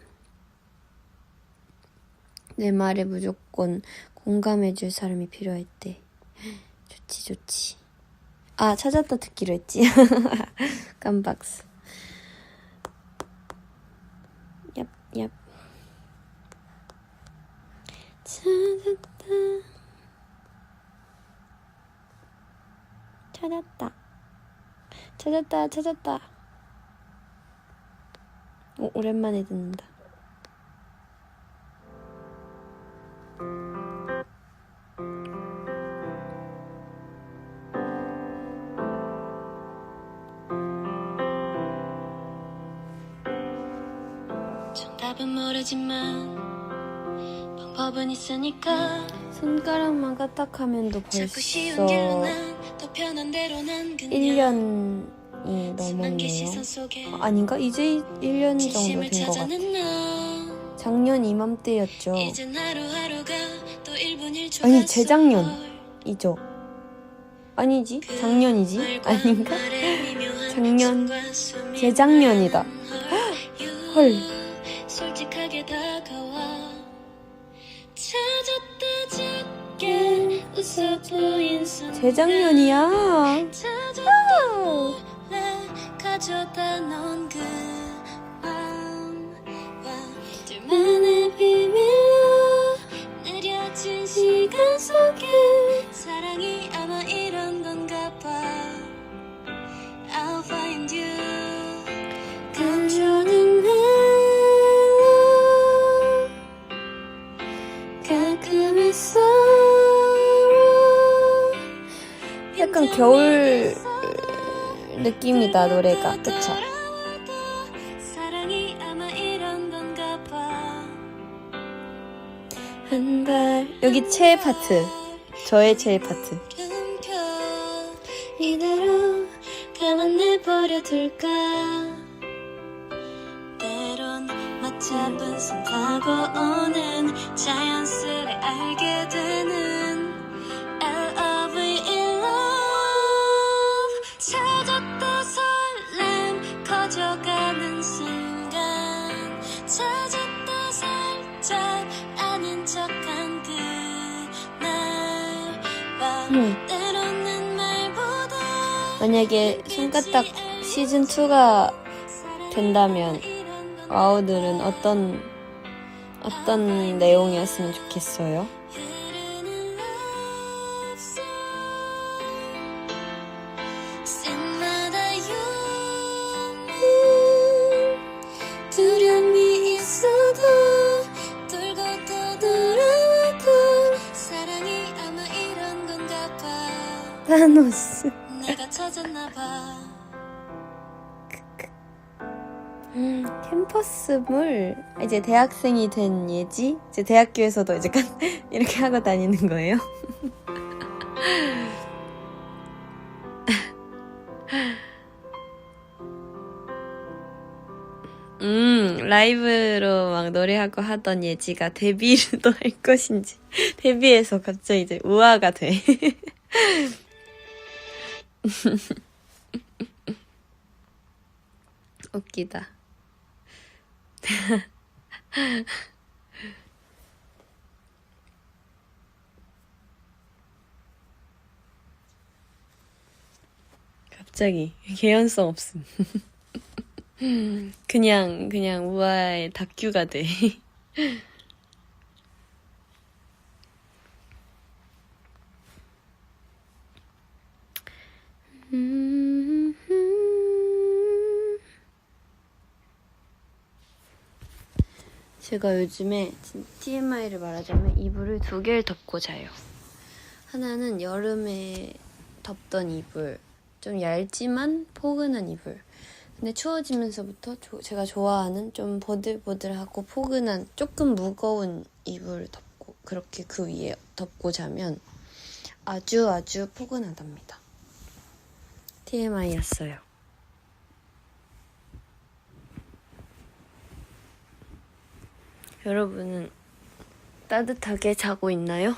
내 말에 무조건 공감해줄 사람이 필요할 때. 좋지. 아, 찾았다 듣기로 했지. 깜박스. 얍. 찾았다. 오랜만에 듣는다. 정답은 모르지만 방법은 있으니까 손가락만 까딱하면 도 벌써 1년이 넘었네요. 아닌가? 이제 1년 정도 된 것 같아. 작년 이맘때였죠. 아니 재작년이죠. 아니지? 작년이지? 아닌가? 재작년이다. 헐. 솔직하게 다가와 찾았다 작게 웃음 재작년이야. 가져다 놓은 그 마음과 둘만의 비밀로 느려진 시간 속에 사랑이 아마 이런 건가 봐. I'll find you 감추는 멜로 가끔의 sorrow 약간 겨울 느낌이다 노래가. 그쵸? 사랑이 아마 이런 건가 봐. 한 발 여기 최애 파트. 저의 최애 파트. 이대로 가만 내버려 둘까. 때론 맞잡은 손 타고 오는 자연스레 알게 되는 L.O.V. in love. 찾았다 설렘 커져가는 순간 찾았다 살짝 아닌 척한 그날 밤 때로는 말보다 만약에 손가락 시즌2가 된다면 와우들은 어떤 내용이었으면 좋겠어요? 흐르는 love song 씬마다 유물 두려움이 있어도 돌고 또 돌아와도 사랑이 아마 이런 건가 봐. 타노스. 내가 찾았나 봐. 캠퍼스물. 이제 대학생이 된 예지? 이제 대학교에서도 이제 이렇게 하고 다니는 거예요? 라이브로 막 노래하고 하던 예지가 데뷔를 할 것인지 데뷔해서 갑자기 이제 우아가 돼. 웃기다. 갑자기 개연성 없음. 그냥 우아의 다큐가 돼. 제가 요즘에 TMI를 말하자면 이불을 2개를 덮고 자요. 하나는 여름에 덮던 이불, 좀 얇지만 포근한 이불. 근데 추워지면서부터 제가 좋아하는 좀 보들보들하고 포근한 조금 무거운 이불을 덮고 그렇게 그 위에 덮고 자면 아주 포근하답니다. TMI였어요. 여러분은 따뜻하게 자고 있나요?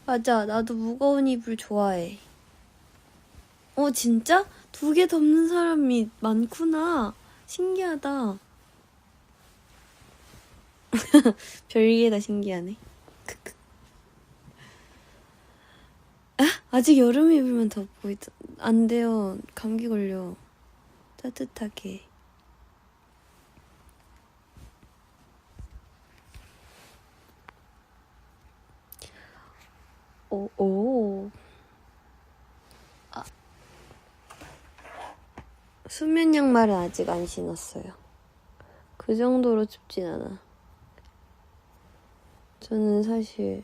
맞아, 나도 무거운 이불 좋아해. 진짜? 2개 덮는 사람이 많구나. 신기하다. 별게 다 신기하네. 크크. 아직 여름 이불만 덮고 안 돼요. 감기 걸려. 따뜻하게. 오. 수면 양말은 아직 안 신었어요. 그 정도로 춥진 않아. 저는 사실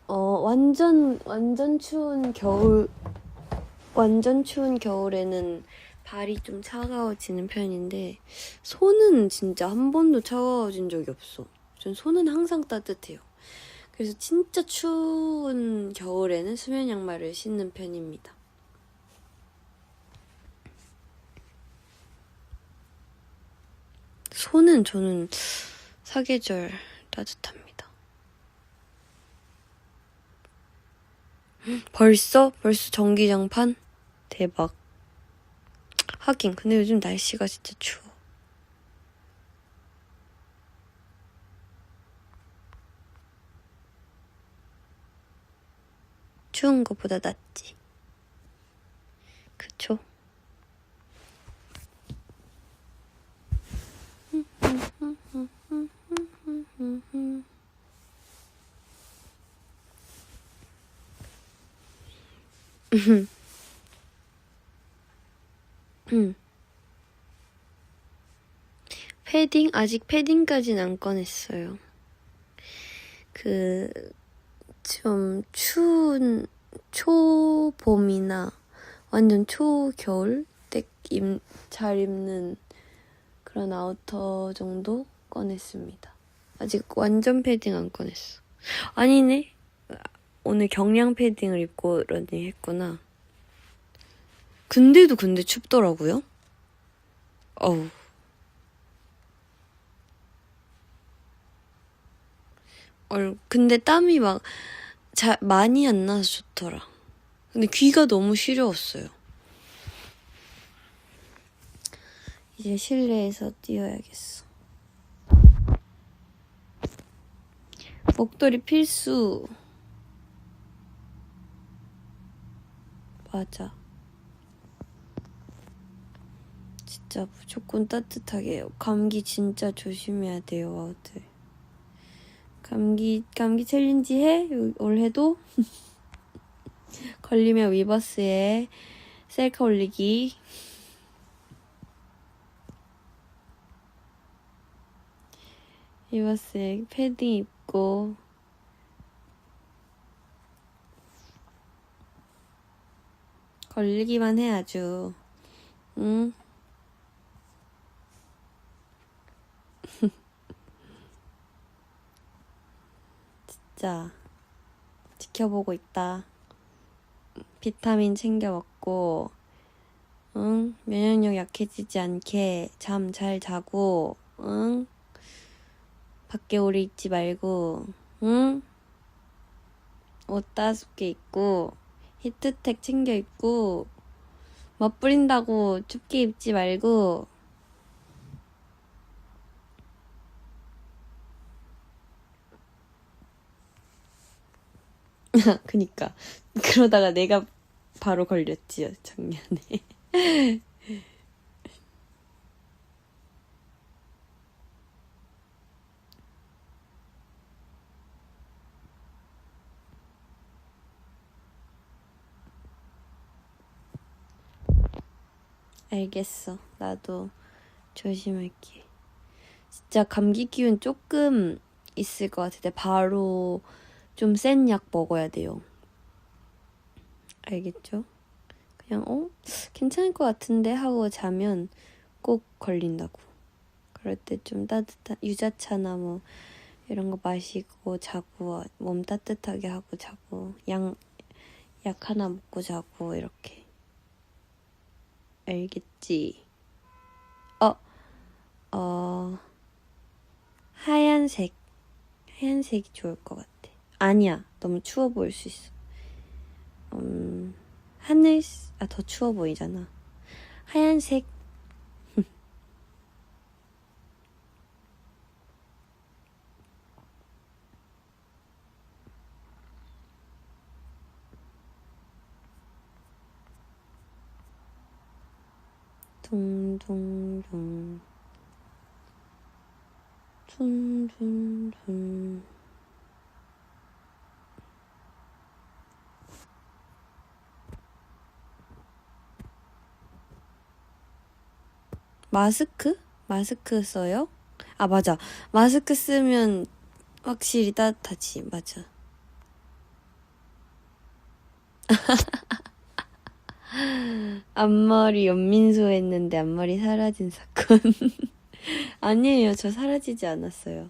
완전 추운 겨울에는 발이 좀 차가워지는 편인데 손은 진짜 한 번도 차가워진 적이 없어. 전 손은 항상 따뜻해요. 그래서 진짜 추운 겨울에는 수면 양말을 신는 편입니다. 손은 저는 사계절 따뜻합니다. 벌써 전기장판? 대박. 하긴 근데 요즘 날씨가 진짜 추워. 추운 것보다 낫지. 그쵸? 패딩? 아직 패딩까진 안 꺼냈어요. 좀 추운 초봄이나 완전 초겨울 때 잘 입는 그런 아우터 정도 꺼냈습니다. 아직 완전 패딩 안 꺼냈어. 아니네. 오늘 경량 패딩을 입고 러닝 했구나. 근데 춥더라고요. 어우. 근데 땀이 많이 안 나서 좋더라. 근데 귀가 너무 시려웠어요. 이제 실내에서 뛰어야겠어. 목도리 필수. 맞아. 진짜 무조건 따뜻하게 해요. 감기 진짜 조심해야 돼요, 아우들. 감기 챌린지 해? 올해도? 걸리면 위버스에 셀카 올리기. 위버스에 패딩 입고. 걸리기만 해, 아주. 응? 진짜 지켜보고 있다. 비타민 챙겨 먹고, 응? 면역력 약해지지 않게 잠 잘 자고, 응? 밖에 오래 있지 말고, 응? 옷 따숩게 입고, 히트텍 챙겨 입고, 멋부린다고 춥게 입지 말고. 그니까 그러다가 내가 바로 걸렸지요, 작년에. 알겠어. 나도 조심할게. 진짜 감기 기운 조금 있을 것 같은데 바로 좀 센 약 먹어야 돼요. 알겠죠? 그냥 괜찮을 것 같은데 하고 자면 꼭 걸린다고. 그럴 때 좀 따뜻한 유자차나 뭐 이런 거 마시고 자고 몸 따뜻하게 하고 자고 약 하나 먹고 자고 이렇게. 알겠지? 하얀색이 좋을 것 같아. 아니야, 너무 추워 보일 수 있어. 더 추워 보이잖아. 하얀색. 둥둥둥. 둥둥둥. 마스크 써요? 아, 맞아. 마스크 쓰면 확실히 따뜻하지. 맞아. 앞머리 연민소 했는데 앞머리 사라진 사건. 아니에요. 저 사라지지 않았어요.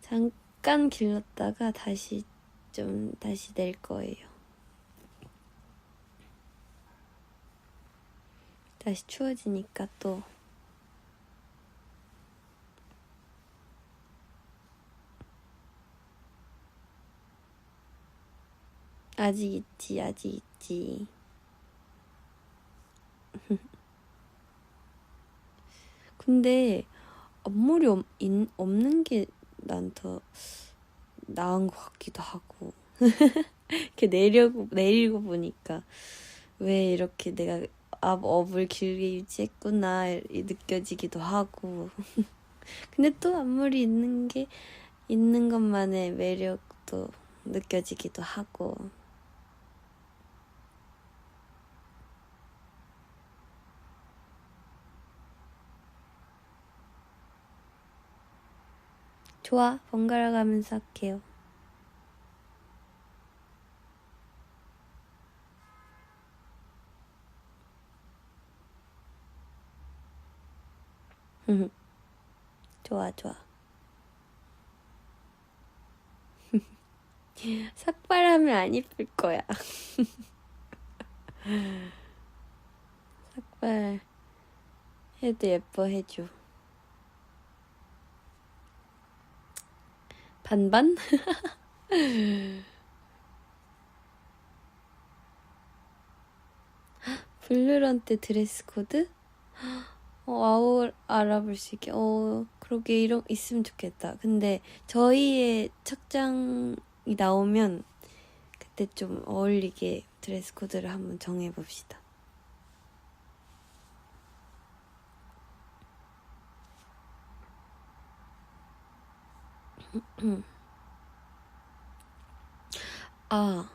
잠깐 길렀다가 다시 낼 거예요. 다시 추워지니까 또. 아직 있지. 근데 앞머리 없는 게 난 더 나은 것 같기도 하고. 이렇게 내리고 보니까 왜 이렇게 내가 앞업을 길게 유지했구나 느껴지기도 하고. 근데 또 앞머리 있는 것만의 매력도 느껴지기도 하고. 좋아, 번갈아 가면서 할게요. 좋아. 삭발하면 안 이쁠 거야. 삭발 해도 예뻐해줘. 반반? 블루런 때 드레스 코드? 아우, 알아볼 수 있게. 그러게 이런 있으면 좋겠다. 근데 저희의 착장이 나오면 그때 좀 어울리게 드레스 코드를 한번 정해봅시다. 아.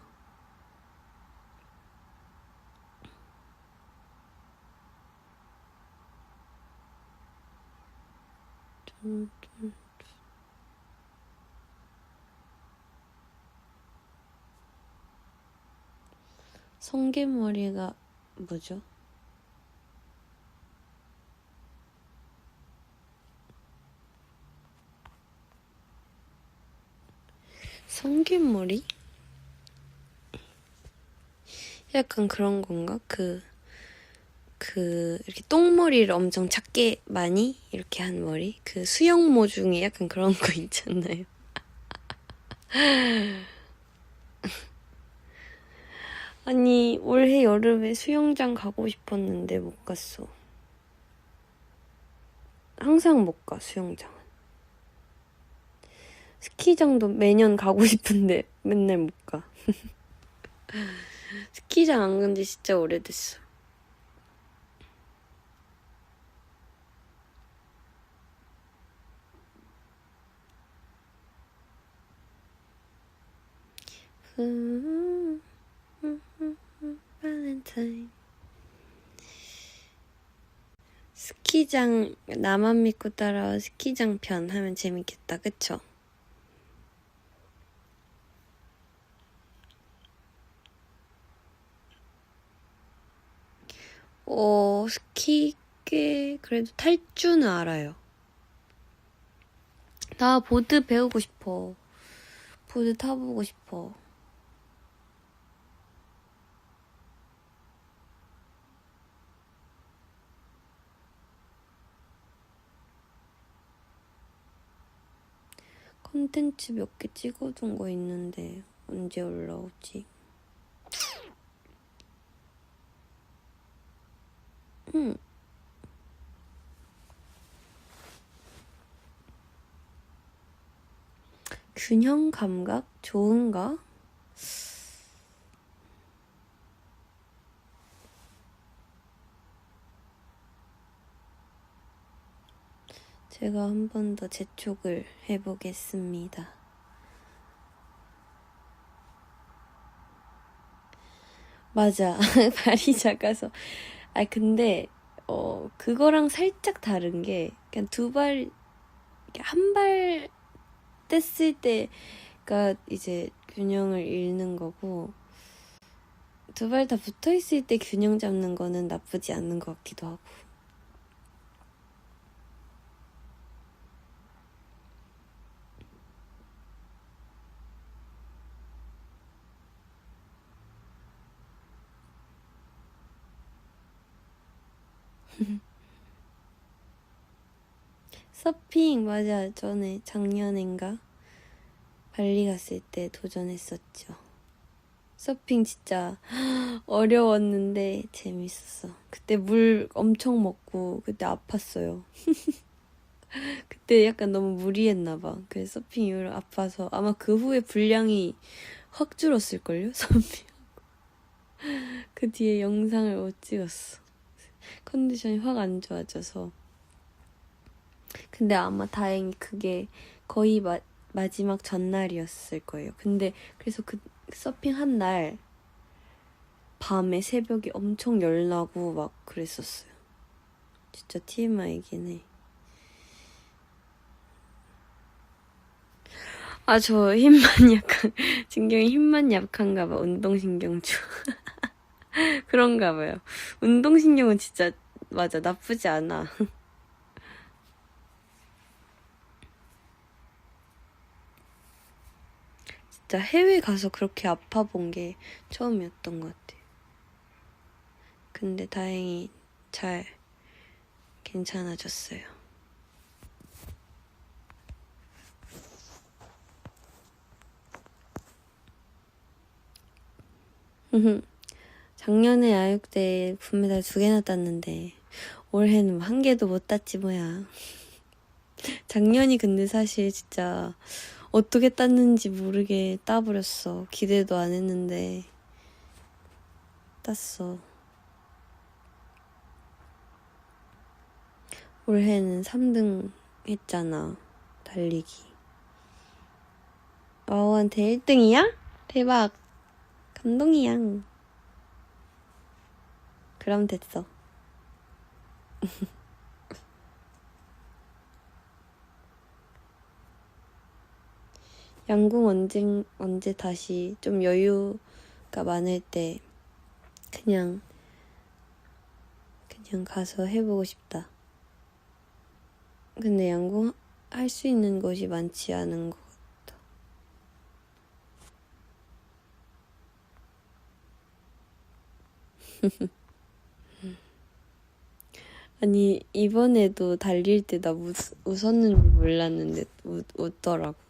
성게머리가 뭐죠? 성게머리? 약간 그런 건가? 이렇게 똥머리를 엄청 작게 많이 이렇게 한 머리? 그 수영모 중에 약간 그런 거 있잖아요. 아니, 올해 여름에 수영장 가고 싶었는데 못 갔어. 항상 못 가, 수영장은. 스키장도 매년 가고 싶은데 맨날 못 가. 스키장 안 간 지 진짜 오래됐어. 발렌타인. 스키장 나만 믿고 따라와 스키장 편 하면 재밌겠다, 그쵸? 스키 꽤 그래도 탈 줄은 알아요. 나 보드 배우고 싶어. 보드 타보고 싶어. 콘텐츠 몇 개 찍어둔 거 있는데 언제 올라오지? 균형 감각 좋은가? 제가 한 번 더 재촉을 해보겠습니다. 맞아. 발이 작아서. 근데 그거랑 살짝 다른 게 그냥 한 발 뗐을 때가 이제 균형을 잃는 거고, 두 발 다 붙어있을 때 균형 잡는 거는 나쁘지 않는 것 같기도 하고. 서핑, 맞아. 전에 작년인가 발리 갔을 때 도전했었죠. 서핑 진짜 어려웠는데 재밌었어. 그때 물 엄청 먹고 그때 아팠어요. 그때 약간 너무 무리했나 봐. 그래서 서핑 이후로 아파서 아마 그 후에 분량이 확 줄었을걸요? 서핑. 그 뒤에 영상을 못 찍었어. 컨디션이 확 안 좋아져서. 근데 아마 다행히 그게 거의 마지막 전날이었을 거예요. 근데 그래서 그 서핑 한 날 밤에 새벽에 엄청 열나고 막 그랬었어요. 진짜 TMI이긴 해. 아, 저 힘만 약간, 신경이 힘만 약한가 봐. 운동신경주. 그런가 봐요. 운동신경은 진짜, 맞아, 나쁘지 않아. 진짜 해외 가서 그렇게 아파 본 게 처음이었던 것 같아요. 근데 다행히 잘 괜찮아졌어요. 작년에 아육대 금메달 2개나 땄는데 올해는 1개도 못 땄지 뭐야. 작년이 근데 사실 진짜 어떻게 땄는지 모르게 따버렸어. 기대도 안 했는데 땄어. 올해는 3등 했잖아. 달리기. 와우한테 1등이야? 대박. 감동이야. 그럼 됐어. 양궁 언제 다시 좀 여유가 많을 때 그냥 가서 해보고 싶다. 근데 양궁 할 수 있는 곳이 많지 않은 것 같다. 아니, 이번에도 달릴 때 나 웃었는지 몰랐는데 웃더라고.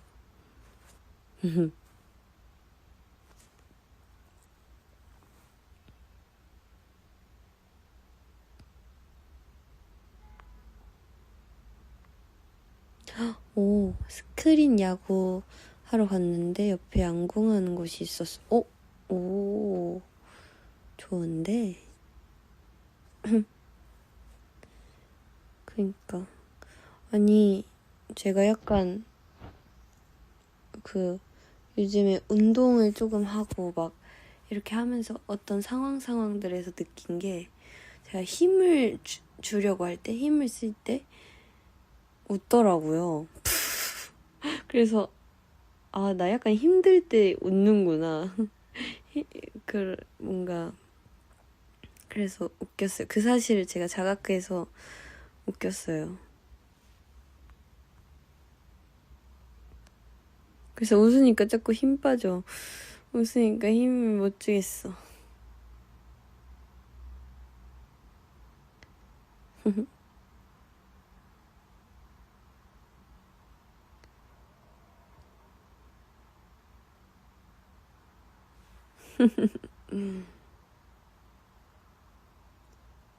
오, 스크린 야구 하러 갔는데 옆에 양궁하는 곳이 있었어. 오, 좋은데? 그니까. 아니, 제가 약간 요즘에 운동을 조금 하고 막 이렇게 하면서 어떤 상황들에서 느낀 게 제가 힘을 주려고 할 때, 힘을 쓸 때 웃더라고요. 그래서 나 약간 힘들 때 웃는구나. 뭔가 그래서 웃겼어요. 그 사실을 제가 자각해서 웃겼어요. 그래서 웃으니까 자꾸 힘 빠져. 웃으니까 힘을 못 주겠어.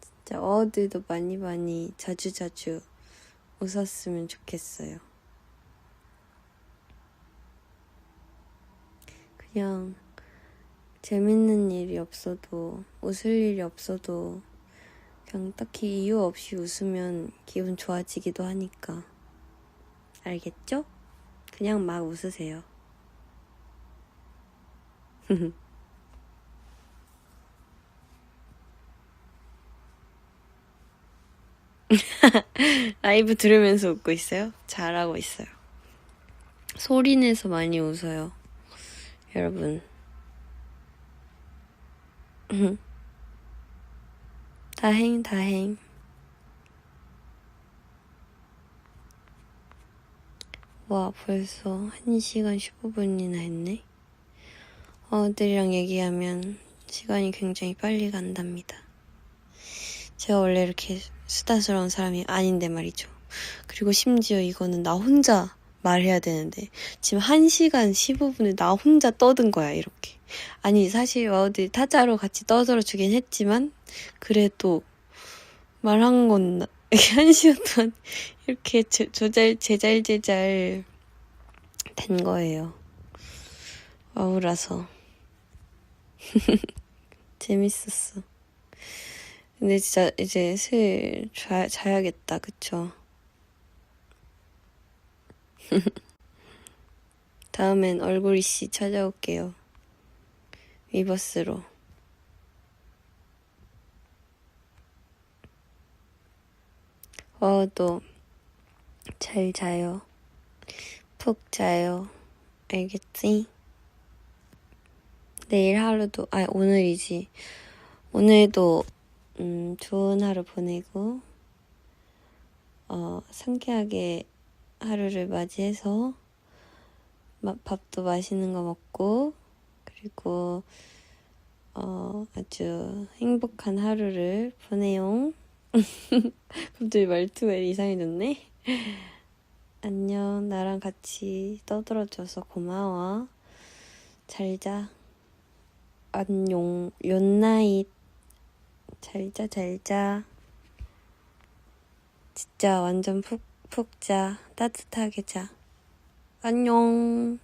진짜 어들도 많이 자주 웃었으면 좋겠어요. 그냥 재밌는 일이 없어도 웃을 일이 없어도 그냥 딱히 이유 없이 웃으면 기분 좋아지기도 하니까. 알겠죠? 그냥 막 웃으세요. 라이브 들으면서 웃고 있어요? 잘하고 있어요. 소리 내서 많이 웃어요. 여러분. 다행. 와, 벌써 1시간 15분이나 했네. 어들이랑 얘기하면 시간이 굉장히 빨리 간답니다. 제가 원래 이렇게 수다스러운 사람이 아닌데 말이죠. 그리고 심지어 이거는 나 혼자 말해야 되는데 지금 1시간 15분에 나 혼자 떠든 거야, 이렇게. 아니, 사실 와우들이 타자로 같이 떠들어 주긴 했지만 그래도 말한 건 1시간 동안 이렇게 제잘제잘 된 거예요. 와우라서. 재밌었어. 근데 진짜 이제 슬 자야겠다, 그쵸? 다음엔 얼굴이씨 찾아올게요. 위버스로. 와우도 잘 자요. 푹 자요. 알겠지? 내일 하루도, 오늘이지. 오늘도, 좋은 하루 보내고, 상쾌하게 하루를 맞이해서, 밥도 맛있는 거 먹고, 그리고, 아주 행복한 하루를 보내요. 갑자기 말투가 이상해졌네? 안녕, 나랑 같이 떠들어줘서 고마워. 잘 자. 안녕, 굿나잇. 잘 자, 잘 자. 진짜 완전 푹 자. 따뜻하게 자. 안녕.